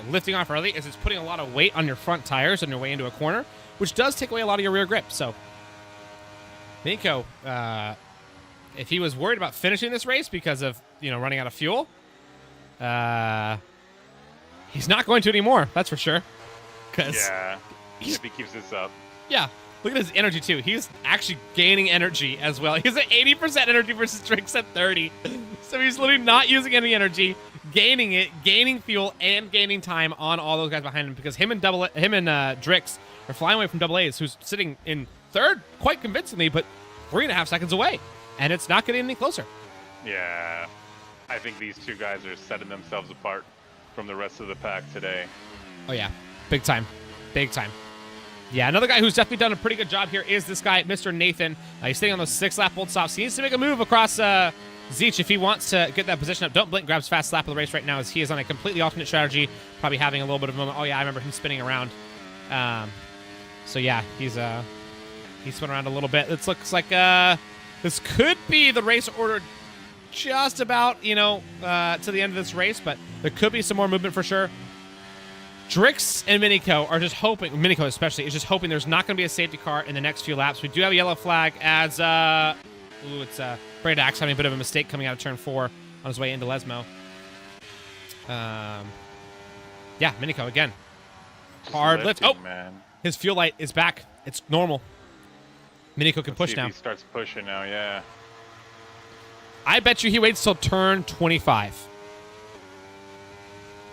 lifting off early, is it's putting a lot of weight on your front tires on your way into a corner, which does take away a lot of your rear grip. So, Minico if he was worried about finishing this race because of, running out of fuel, he's not going to anymore. That's for sure. Yeah, if he keeps this up. Yeah, look at his energy, too. He's actually gaining energy as well. He's at 80% energy versus Drixz at 30. So he's literally not using any energy, gaining it, gaining fuel, and gaining time on all those guys behind him because him and Drixz are flying away from AA, who's sitting in third quite convincingly, but 3.5 seconds away. And it's not getting any closer. Yeah, I think these two guys are setting themselves apart from the rest of the pack today. Oh, yeah. Big time. Big time. Yeah, another guy who's definitely done a pretty good job here is this guy, Mr. Nathan. He's sitting on those 6-lap old stops. He needs to make a move across Zeech if he wants to get that position up. Don't blink, grabs fast lap of the race right now as he is on a completely alternate strategy, probably having a little bit of a moment. Oh, yeah, I remember him spinning around. So, yeah, he's spun around a little bit. It looks like this could be the race order just about, to the end of this race, but there could be some more movement for sure. Drixz and Minico are just hoping, Minico especially, is just hoping there's not going to be a safety car in the next few laps. We do have a yellow flag as, it's Brad Axe having a bit of a mistake coming out of turn 4 on his way into Lesmo. Yeah, Minico again. Hard lift. Oh, man. His fuel light is back. It's normal. Minico can push now. He starts pushing now, yeah. I bet you he waits till turn 25.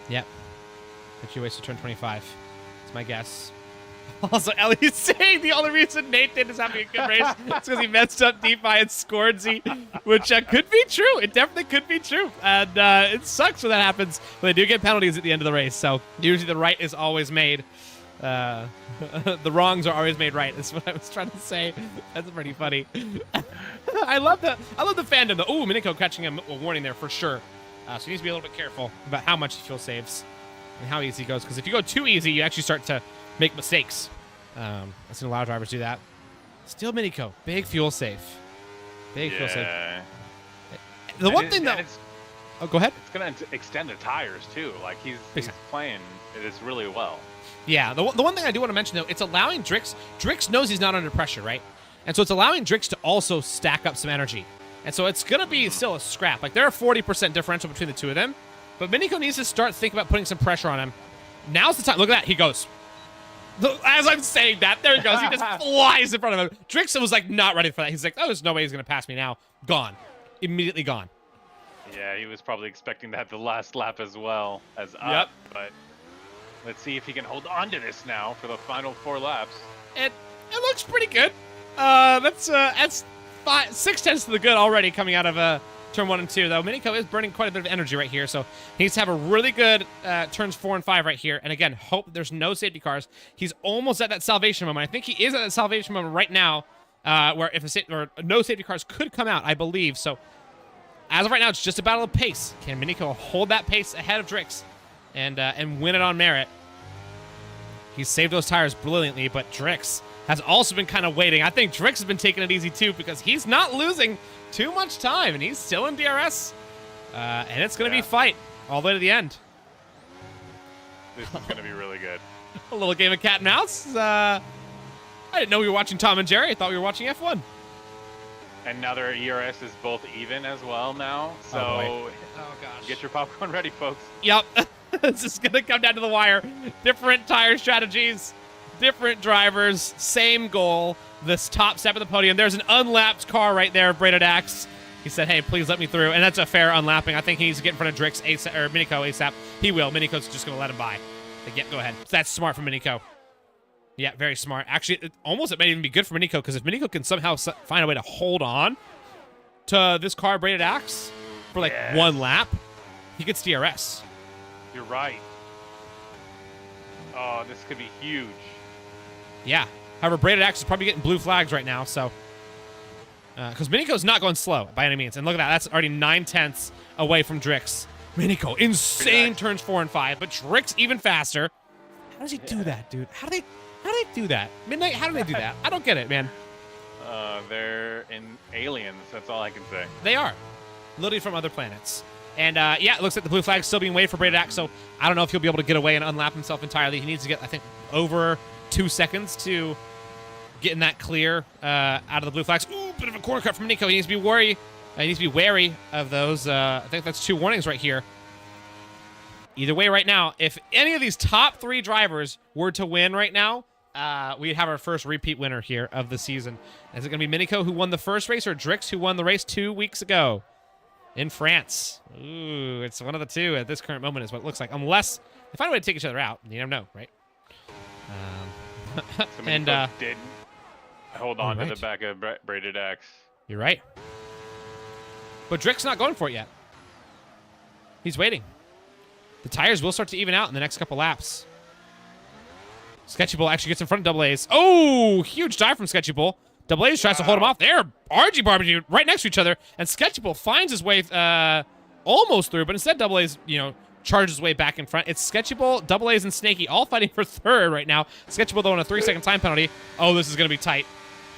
Yep. Bet you waits till turn 25. That's my guess. Also, Ellie's saying the only reason Nathan is having a good race is because he messed up DeFi and scored Z, which could be true. It definitely could be true. And it sucks when that happens, but they do get penalties at the end of the race. So usually the right is always made. The wrongs are always made right. That's what I was trying to say. That's pretty funny. I love the fandom. Oh, Minico catching a warning there for sure. So he needs to be a little bit careful about how much fuel saves and how easy he goes. Because if you go too easy, you actually start to make mistakes. I've seen a lot of drivers do that. Still Minico, big fuel save. Big fuel save. The one thing though. Oh, go ahead. It's gonna extend the tires too. Like he's playing this really well. Yeah, the one thing I do want to mention, though, it's allowing Drixz. Drixz knows he's not under pressure, right? And so it's allowing Drixz to also stack up some energy. And so it's going to be still a scrap. Like, there are 40% differential between the two of them. But Minico needs to start thinking about putting some pressure on him. Now's the time. Look at that. He goes. As I'm saying that, there he goes. He just flies in front of him. Drixz was, like, not ready for that. He's like, oh, there's no way he's going to pass me now. Gone. Immediately gone. Yeah, he was probably expecting that the last lap as well as up. Yep. But let's see if he can hold on to this now for the final 4 laps. It looks pretty good. That's 6/10 to the good already coming out of turn 1 and 2, though. Minico is burning quite a bit of energy right here, so he needs to have a really good turns 4 and 5 right here. And again, hope there's no safety cars. He's almost at that salvation moment. I think he is at that salvation moment right now, where no safety cars could come out, I believe. So as of right now, it's just a battle of pace. Can Minico hold that pace ahead of Drixz and win it on merit? He's saved those tires brilliantly, but Drixz has also been kind of waiting. I think Drixz has been taking it easy, too, because he's not losing too much time, and he's still in DRS. And it's going to be fight all the way to the end. This is going to be really good. A little game of cat and mouse. I didn't know we were watching Tom and Jerry. I thought we were watching F1. And now their ERS is both even as well now. So oh gosh. Get your popcorn ready, folks. Yep. It's just going to come down to the wire. Different tire strategies, different drivers, same goal. This top step of the podium. There's an unlapped car right there, Braided Axe. He said, hey, please let me through. And that's a fair unlapping. I think he needs to get in front of Drixz ASAP, or Minico ASAP. He will. Minico's just going to let him by. Like, yeah, go ahead. That's smart from Minico. Yeah, very smart. Actually, it may even be good for Minico, because if Minico can somehow find a way to hold on to this car, Braided Axe, for like one lap, he gets DRS. You're right. Oh, this could be huge. Yeah. However, Braided Axe is probably getting blue flags right now, so. Because Minico's not going slow by any means. And look at that. That's already 9/10 away from Drixz. Minico, insane turns 4 and 5, but Drixz even faster. How does he do that, dude? How do they do that? Midnight, how do they do that? I don't get it, man. They're in aliens. That's all I can say. They are. Literally from other planets. And, yeah, it looks like the blue flag's still being waved for Braided Axe, so I don't know if he'll be able to get away and unlap himself entirely. He needs to get, I think, over 2 seconds to get in that clear out of the blue flags. Ooh, bit of a corner cut from Nico. He needs to be wary. He needs to be wary of those. I think that's 2 warnings right here. Either way, right now, if any of these top 3 drivers were to win right now, we'd have our first repeat winner here of the season. Is it going to be Minico who won the first race, or Drixz who won the race 2 weeks ago in France? Ooh, it's one of the two at this current moment is what it looks like. Unless they find a way to take each other out. You never know, right? So and did hold on to the back of Braided X. You're right. But Drixz not going for it yet. He's waiting. The tires will start to even out in the next couple laps. Sketchy Bull actually gets in front of Double A's. Oh, huge dive from Sketchy Bull. Double A's tries to hold him off. They're RG barbecue right next to each other, and Sketchy Bull finds his way almost through, but instead Double A's, charges his way back in front. It's Sketchy Bull, Double A's, and Snaky all fighting for third right now. Sketchy Bull though on a 3-second time penalty. Oh, this is gonna be tight.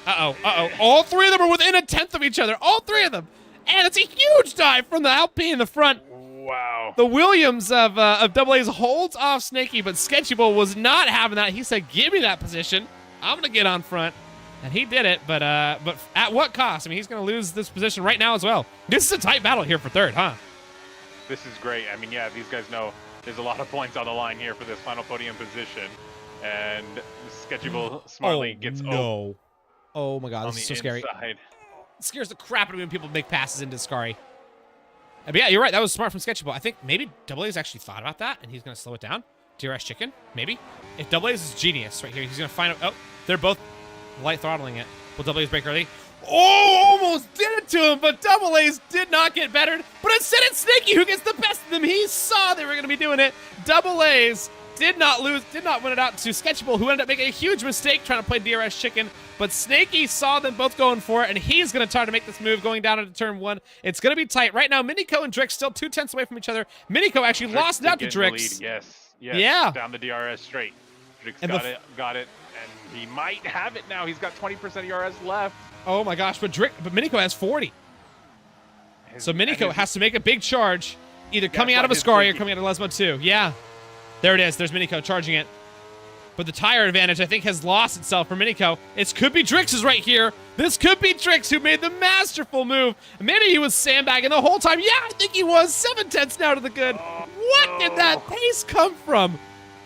Uh-oh. All 3 of them are within a 1/10 of each other. All 3 of them. And it's a huge dive from the Alpine in the front. Wow. The Williams of Double A's holds off Snaky, but Sketchy Bull was not having that. He said, give me that position. I'm going to get on front. And he did it, but at what cost? I mean, he's going to lose this position right now as well. This is a tight battle here for third, huh? This is great. I mean, yeah, these guys know there's a lot of points on the line here for this final podium position. And Sketchy Bull smartly gets no. Oh my God, this is is so scary. It scares the crap out of me when people make passes into Scary. But yeah, you're right. That was smart from Sketchy Bull. I think maybe Double A's actually thought about that, and he's going to slow it down. DRS chicken, maybe. If Double A's is genius right here, he's going to find out. Oh, they're both light throttling it. Will Double A's break early? Oh, almost did it to him, but Double A's did not get bettered. But instead it's Snaky who gets the best of them. He saw they were going to be doing it. Double A's did not win it out to Sketchy Bull, who ended up making a huge mistake trying to play DRS chicken. But Snaky saw them both going for it, and he's going to try to make this move going down into turn 1. It's going to be tight. Right now, Minico and Drixz still 2/10 away from each other. Minico actually lost it out to Drixz. Yes. Yeah. Down the DRS straight. Drixz got it, and he might have it now. He's got 20% ERS left. Oh my gosh, but Minico has 40. So Minico has to make a big charge, either coming out of Ascari or coming out of Lesmo 2. Yeah. There it is. There's Minico charging it. But the tire advantage, I think, has lost itself for Minico. It could be Drixz right here. This could be Drixz who made the masterful move. Maybe he was sandbagging the whole time. Yeah, I think he was. 7/10 now to the good. What did that pace come from?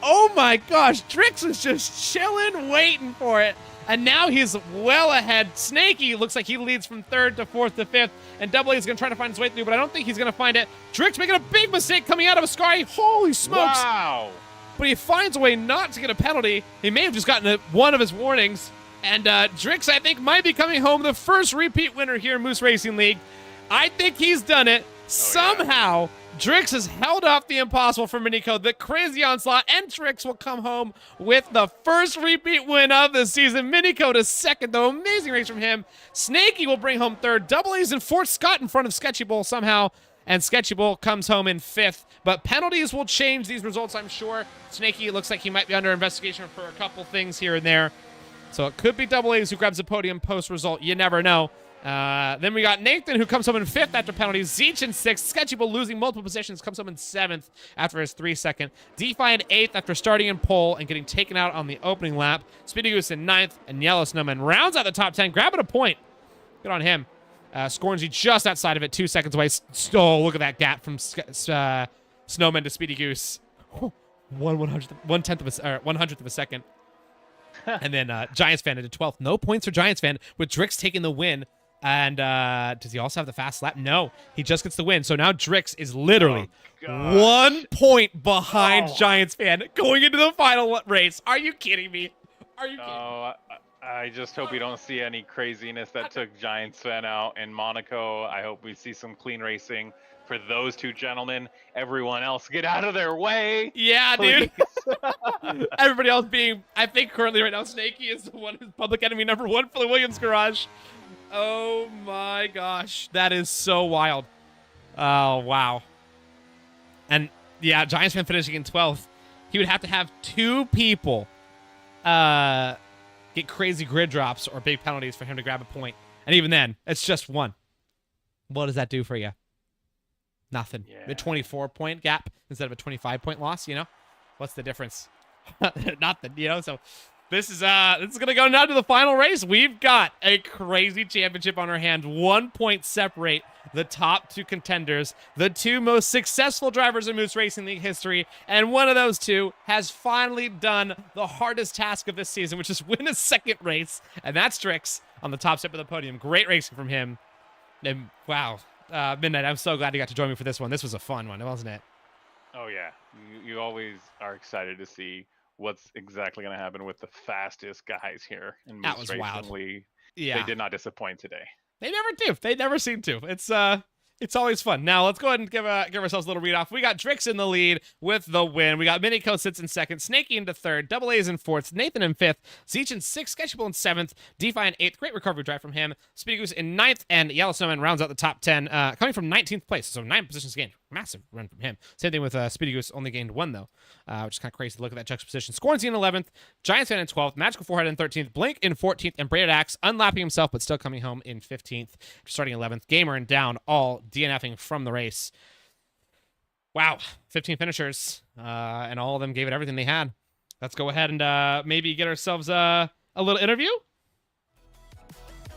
Oh my gosh. Drixz was just chilling, waiting for it. And now he's well ahead. Snaky looks like he leads from 3rd to 4th to 5th. And Double A is going to try to find his way through, but I don't think he's going to find it. Drixz making a big mistake coming out of Ascari. Holy smokes. Wow. But he finds a way not to get a penalty. He may have just gotten one of his warnings. And Drixz, I think, might be coming home the first repeat winner here in Moose Racing League. I think he's done it. Somehow, Drixz has held off the impossible for Minico. The crazy onslaught, and Drixz will come home with the first repeat win of the season. Minico to 2nd, though. Amazing race from him. Snaky will bring home 3rd. Double A's in 4th. Scott in front of Sketchy Bull somehow. And Sketchy Bull comes home in 5th. But penalties will change these results, I'm sure. Snaky looks like he might be under investigation for a couple things here and there. So it could be Double A's who grabs the podium post-result. You never know. Then we got Nathan, who comes home in 5th after penalties. Zeech in 6th. Sketchy Bull losing multiple positions comes home in 7th after his 3-second. DeFi in 8th after starting in pole and getting taken out on the opening lap. Speedy Goose in 9th, and Yellow Snowman rounds out the top 10, grabbing a point. Good on him. Scornsy just outside of it, 2 seconds away. Oh, look at that gap from Snowman to Speedy Goose. 1/100th of a second. And then Giantsfan into 12th. No points for Giantsfan, with Drixz taking the win. And does he also have the fast lap? No, he just gets the win. So now Drixz is literally 1 point behind Giantsfan going into the final race. Are you kidding me? Are you kidding me? I just hope we don't see any craziness that took Giantsfan out in Monaco. I hope we see some clean racing for those two gentlemen. Everyone else, get out of their way. Yeah, dude. Everybody else being, I think currently right now, Snaky is the one who's public enemy number 1 for the Williams garage. Oh my gosh, that is so wild. Oh, wow. And yeah, Giantsfan finishing in 12th. He would have to have 2 people get crazy grid drops or big penalties for him to grab a point. And even then, it's just 1. What does that do for you? Nothing. Yeah. A 24-point gap instead of a 25-point loss, you know? What's the difference? Nothing, you know? So This is gonna go down to the final race. We've got a crazy championship on our hand. 1 point separate the top two contenders, the two most successful drivers in Moose Racing League history, and one of those two has finally done the hardest task of this season, which is win a second race, and that's Drixz on the top step of the podium. Great racing from him. And wow, Midnight, I'm so glad you got to join me for this one. This was a fun one, wasn't it? Oh yeah, you always are excited to see what's exactly going to happen with the fastest guys here in That Moose was Racing wild. League. Yeah. They did not disappoint today. They never do. They never seem to. It's always fun. Now let's go ahead and give ourselves a little read off. We got Drixz in the lead with the win. We got Minico sits in second, Snakey into third, Double A's in fourth, Nathan in fifth, Zeech in sixth, Sketchable in seventh, DeFi in eighth. Great recovery drive from him. Speedy Goose in ninth, and Yellow Snowman rounds out the top 10, coming from 19th place. So 9 positions gained. Massive run from him. Same thing with Speedy Goose, only gained 1 though, which is kind of crazy to look at that juxtaposition. Scorency in 11th, Giantsfan in 12th, Magical Forehead in 13th, Blink in 14th, and Braided Axe unlapping himself but still coming home in 15th, starting 11th. Gamer and Down all DNFing from the race. Wow, 15 finishers, and all of them gave it everything they had. Let's go ahead and maybe get ourselves a little interview.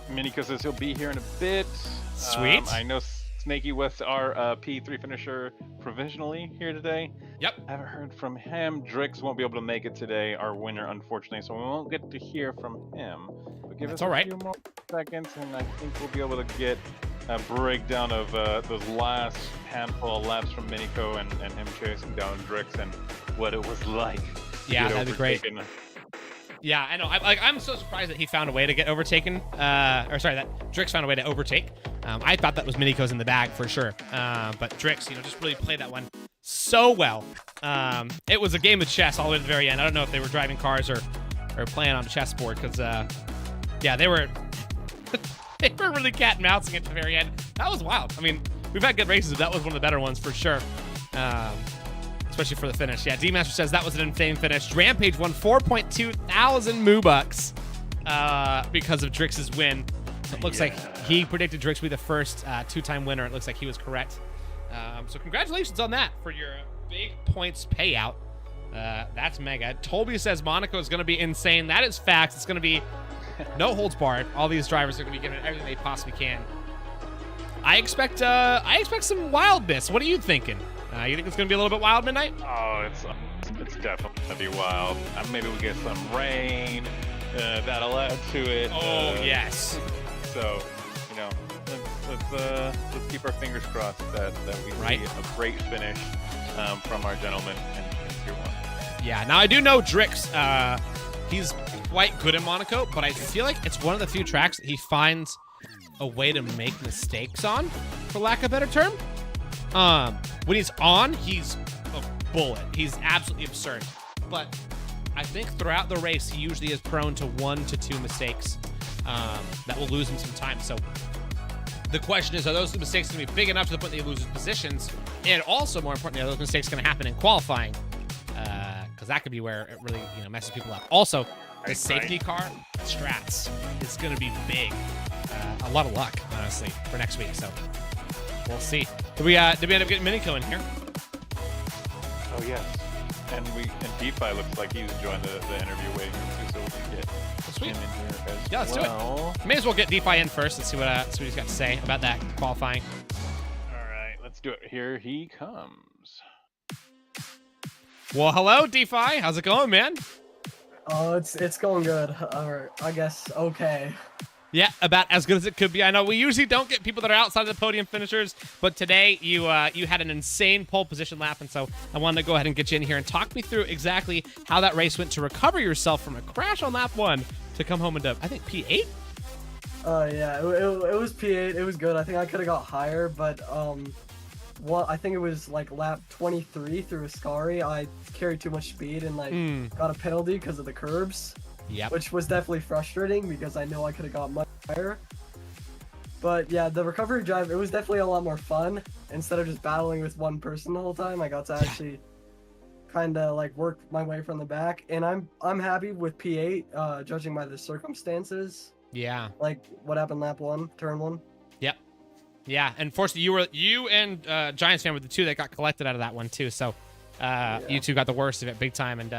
Minico says he'll be here in a bit. Sweet. I know Snakey was our P3 finisher provisionally here today. Yep. Haven't heard from him. Drixz won't be able to make it today, our winner, unfortunately, so we won't get to hear from him. But give That's us all right. a few more seconds, and I think we'll be able to get a breakdown of those last handful of laps from Minico and him chasing down Drixz and what it was like. to Yeah, get that'd be great. overtaken. Yeah, I know. I'm so surprised that he found a way to get overtaken. That Drixz found a way to overtake. I thought that was Minico's in the bag for sure. But Drixz, just really played that one so well. It was a game of chess all the way to the very end. I don't know if they were driving cars or playing on a chessboard because, yeah, they were they were really cat and mousing at the very end. That was wild. I mean, we've had good races, but that was one of the better ones for sure. Especially for the finish. Yeah, D-Master says that was an insane finish. Rampage won 4.2 thousand Moo Bucks because of Drix's win. So it looks like he predicted Drixz would be the first two-time winner. It looks like he was correct. So congratulations on that for your big points payout. That's mega. Toby says Monaco is going to be insane. That is facts. It's going to be no holds barred. All these drivers are going to be given everything they possibly can. I expect some wildness. What are you thinking? You think it's going to be a little bit wild, Midnight? Oh, it's definitely gonna be wild. Maybe we get some rain. That'll add to it. Oh yes. So, let's keep our fingers crossed that we see a great finish from our gentleman in Tier 1. Yeah. Now I do know Drixz. He's quite good in Monaco, but I feel like it's one of the few tracks that he finds a way to make mistakes on, for lack of a better term. When he's on, he's a bullet. He's absolutely absurd. But I think throughout the race, he usually is prone to 1 to 2 mistakes that will lose him some time. So the question is, are those mistakes going to be big enough to the point that he loses positions? And also, more importantly, are those mistakes going to happen in qualifying? Because that could be where it really messes people up. Also, the safety car strats is going to be big. A lot of luck, honestly, for next week. So we'll see. Did we end up getting Minico in here? Oh yes. And DeFi looks like he's enjoying the interview waiting room too, so we can get Sweet. him in here as Yeah, let's do it. May as well get DeFi in first. Let's see what he's got to say about that qualifying. All right, let's do it. Here he comes. Well, hello, DeFi. How's it going, man? Oh, it's going good. Or I guess okay. Yeah, about as good as it could be. I know we usually don't get people that are outside of the podium finishers, but today you had an insane pole position lap, and so I wanted to go ahead and get you in here and talk me through exactly how that race went to recover yourself from a crash on lap 1 to come home into, I think, P8? Yeah, it was P8. It was good. I think I could have got higher, but I think it was like lap 23 through Ascari. I carried too much speed and got a penalty because of the curbs. Yep. Which was definitely frustrating because I know I could have got much higher. But yeah, the recovery drive, it was definitely a lot more fun. Instead of just battling with one person the whole time, I got to actually kind of like work my way from the back. And I'm happy with P8, judging by the circumstances. Yeah. Like what happened lap 1, turn 1. Yep. Yeah, and fortunately you and Giantsfan were the two that got collected out of that one too. So You two got the worst of it big time, and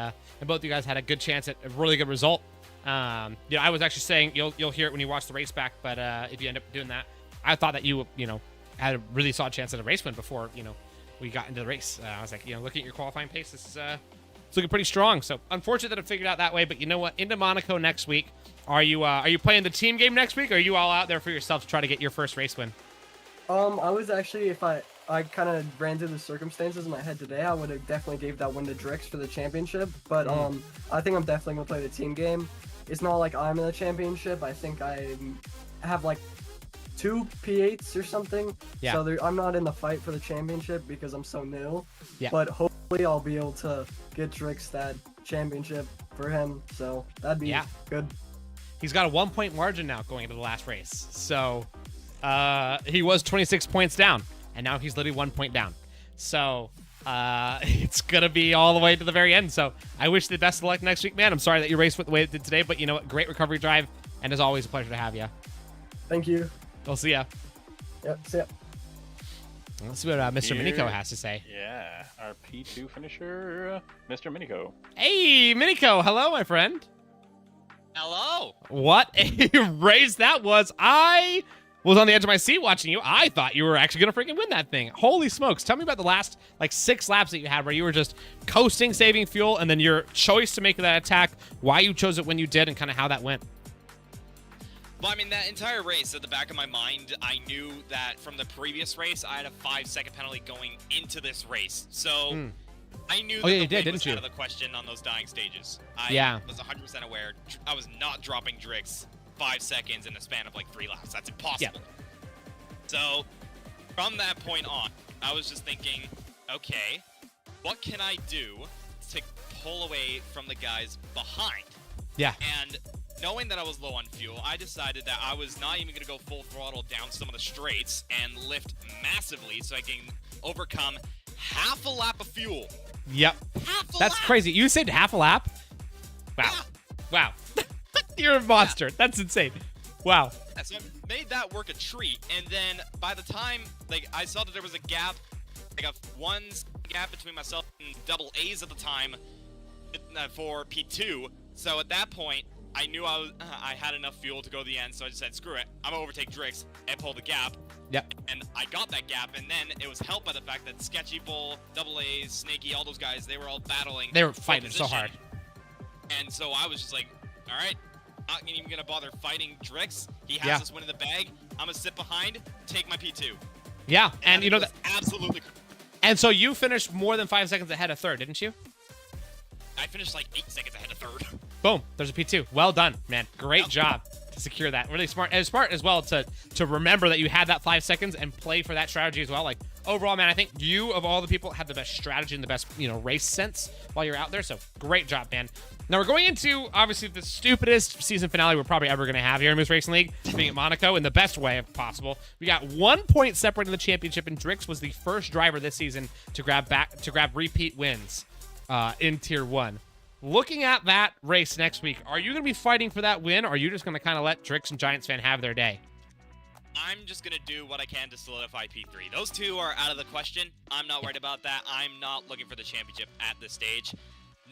both of you guys had a good chance at a really good result. I was actually saying you'll hear it when you watch the race back, but if you end up doing that, I thought that you had a really solid chance at a race win before we got into the race. I was like, looking at your qualifying pace, this is it's looking pretty strong. So unfortunate that it figured out that way, but you know what? Into Monaco next week. Are you playing the team game next week, or are you all out there for yourself to try to get your first race win? I was actually, if I kind of ran through the circumstances in my head today, I would have definitely gave that win to Drixz for the championship. But I think I'm definitely gonna play the team game. It's not like I'm in the championship. I think I have like 2 P8s or something. Yeah. So I'm not in the fight for the championship because I'm so new. Yeah. But hopefully I'll be able to get Drixz that championship for him. So that'd be good. He's got a 1-point margin now going into the last race. So he was 26 points down, and now he's literally 1 point down. So it's going to be all the way to the very end. So I wish you the best of luck next week, man. I'm sorry that you raced with the way it did today, but you know what? Great recovery drive, and as always, a pleasure to have you. Thank you. We'll see ya. Yep, see ya. Let's see what Mr. Minico has to say. Yeah, our P2 finisher, Mr. Minico. Hey, Minico. Hello, my friend. Hello. What a race that was. I was on the edge of my seat watching you. I thought you were actually going to freaking win that thing. Holy smokes. Tell me about the last, 6 laps that you had where you were just coasting, saving fuel, and then your choice to make that attack, why you chose it when you did, and kind of how that went. Well, I mean, that entire race, at the back of my mind, I knew that from the previous race, I had a 5-second penalty going into this race. So I knew that the win was out of the question on those dying stages. I was 100% aware. I was not dropping Drixz 5 seconds in the span of 3 laps. That's impossible. So from that point on, I was just thinking, okay, what can I do to pull away from the guys behind? Yeah. And knowing that I was low on fuel, I decided that I was not even going to go full throttle down some of the straights and lift massively so I can overcome half a lap of fuel. Yep. Half a That's lap. crazy. You saved half a lap? Wow. Yeah. Wow. You're a monster. That's insane. Wow. Yeah, so I made that work a treat, and then by the time I saw that there was a gap, a 1 gap between myself and double A's at the time for P2. So at that point, I knew I had enough fuel to go to the end, so I just said, screw it, I'm gonna overtake Drixz and pull the gap. Yep. And I got that gap, and then it was helped by the fact that Sketchy Bull, Double A's, Snaky, all those guys, they were all battling. They were fighting so hard. And so I was just like, all right, not even gonna bother fighting Drixz. He has this win in the bag. I'm gonna sit behind, take my P2. Yeah, and you know that absolutely. And so you finished more than 5 seconds ahead of third, didn't you? I finished 8 seconds ahead of third. Boom. There's a P2. Well done, man. Great job to secure that. Really smart. And smart as well to remember that you had that 5 seconds and play for that strategy as well. Overall, man, I think you, of all the people, had the best strategy and the best, race sense while you're out there. So great job, man. Now we're going into, obviously, the stupidest season finale we're probably ever going to have here in Moose Racing League, being at Monaco in the best way possible. We got 1 point separating the championship, and Drixz was the first driver this season to grab repeat wins in Tier 1. Looking at that race next week, are you going to be fighting for that win, or are you just going to kind of let Drixz and Giantsfan have their day? I'm just going to do what I can to solidify P3. Those two are out of the question. I'm not worried about that. I'm not looking for the championship at this stage.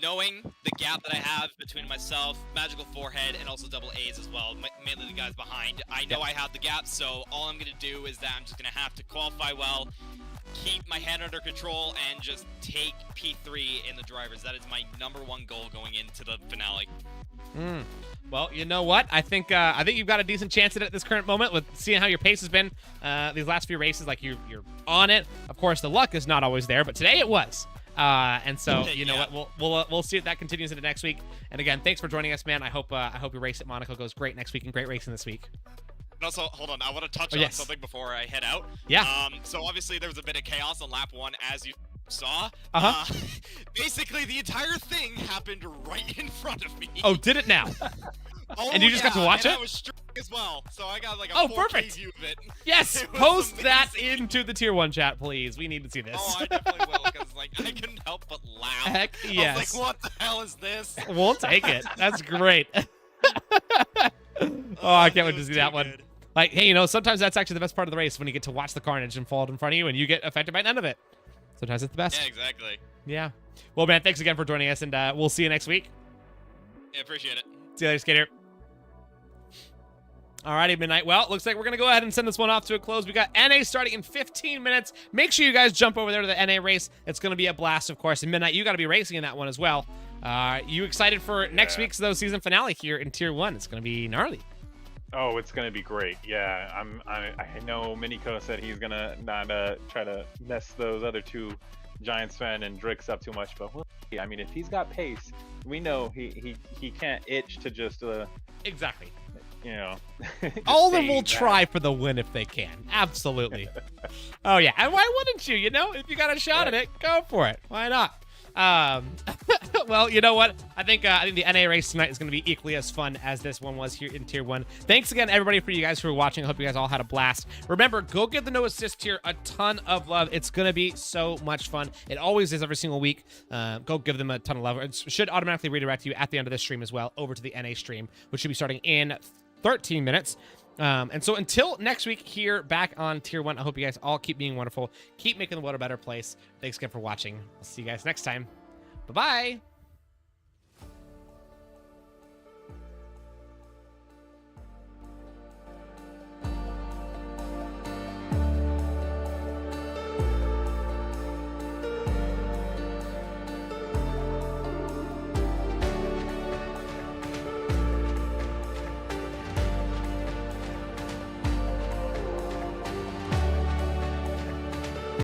Knowing the gap that I have between myself, Magical Forehead, and also Double A's as well, mainly the guys behind, I know I have the gap, so all I'm going to do is that I'm just going to have to qualify well, keep my head under control, and just take P3 in the drivers. That is my #1 goal going into the finale. Well, you know what? I think you've got a decent chance at it at this current moment with seeing how your pace has been these last few races. You're on it. Of course, the luck is not always there, but today it was. And so you know what? We'll see if that continues into next week. And again, thanks for joining us, man. I hope your race at Monaco goes great next week and great racing this week. And also, hold on, I want to touch on something before I head out. Yeah. So obviously there was a bit of chaos on lap 1, as you saw. Basically, the entire thing happened right in front of me. Oh, did it now? And you just got to watch it? I was streaming as well, so I got a 4K view of it. Yes, post that into the Tier 1 chat, please. We need to see this. Oh, I definitely will, because I couldn't help but laugh. Heck yes. I was like, what the hell is this? We'll take it. That's great. I can't wait to see that one. Hey, sometimes that's actually the best part of the race, when you get to watch the carnage unfold in front of you and you get affected by none of it. Sometimes it's the best. Yeah, exactly. Yeah. Well, man, thanks again for joining us, and we'll see you next week. Yeah, appreciate it. See you later, Skater. Alrighty, Midnight. Well, looks like we're going to go ahead and send this one off to a close. We got NA starting in 15 minutes. Make sure you guys jump over there to the NA race. It's going to be a blast, of course. And Midnight, you got to be racing in that one as well. You excited for next week's season finale here in Tier 1? It's going to be gnarly. Oh, it's gonna be great. Yeah, I know Miniko said he's gonna not try to mess those other two Giantsfan and Drixz up too much, but we'll see. I mean, if he's got pace, we know he can't itch to just exactly. You know. All of them will try for the win if they can. Absolutely. Oh yeah, and why wouldn't you? You know, if you got a shot at it, go for it. Why not? Well, you know what? I think the NA race tonight is going to be equally as fun as this one was here in Tier 1. Thanks again, everybody, for you guys who are watching. I hope you guys all had a blast. Remember, go give the No Assist tier a ton of love. It's going to be so much fun. It always is every single week. Go give them a ton of love. It should automatically redirect you at the end of this stream as well over to the NA stream, which should be starting in 13 minutes. And so until next week here back on Tier 1, I hope you guys all keep being wonderful. Keep making the world a better place. Thanks again for watching. I'll see you guys next time. Bye-bye.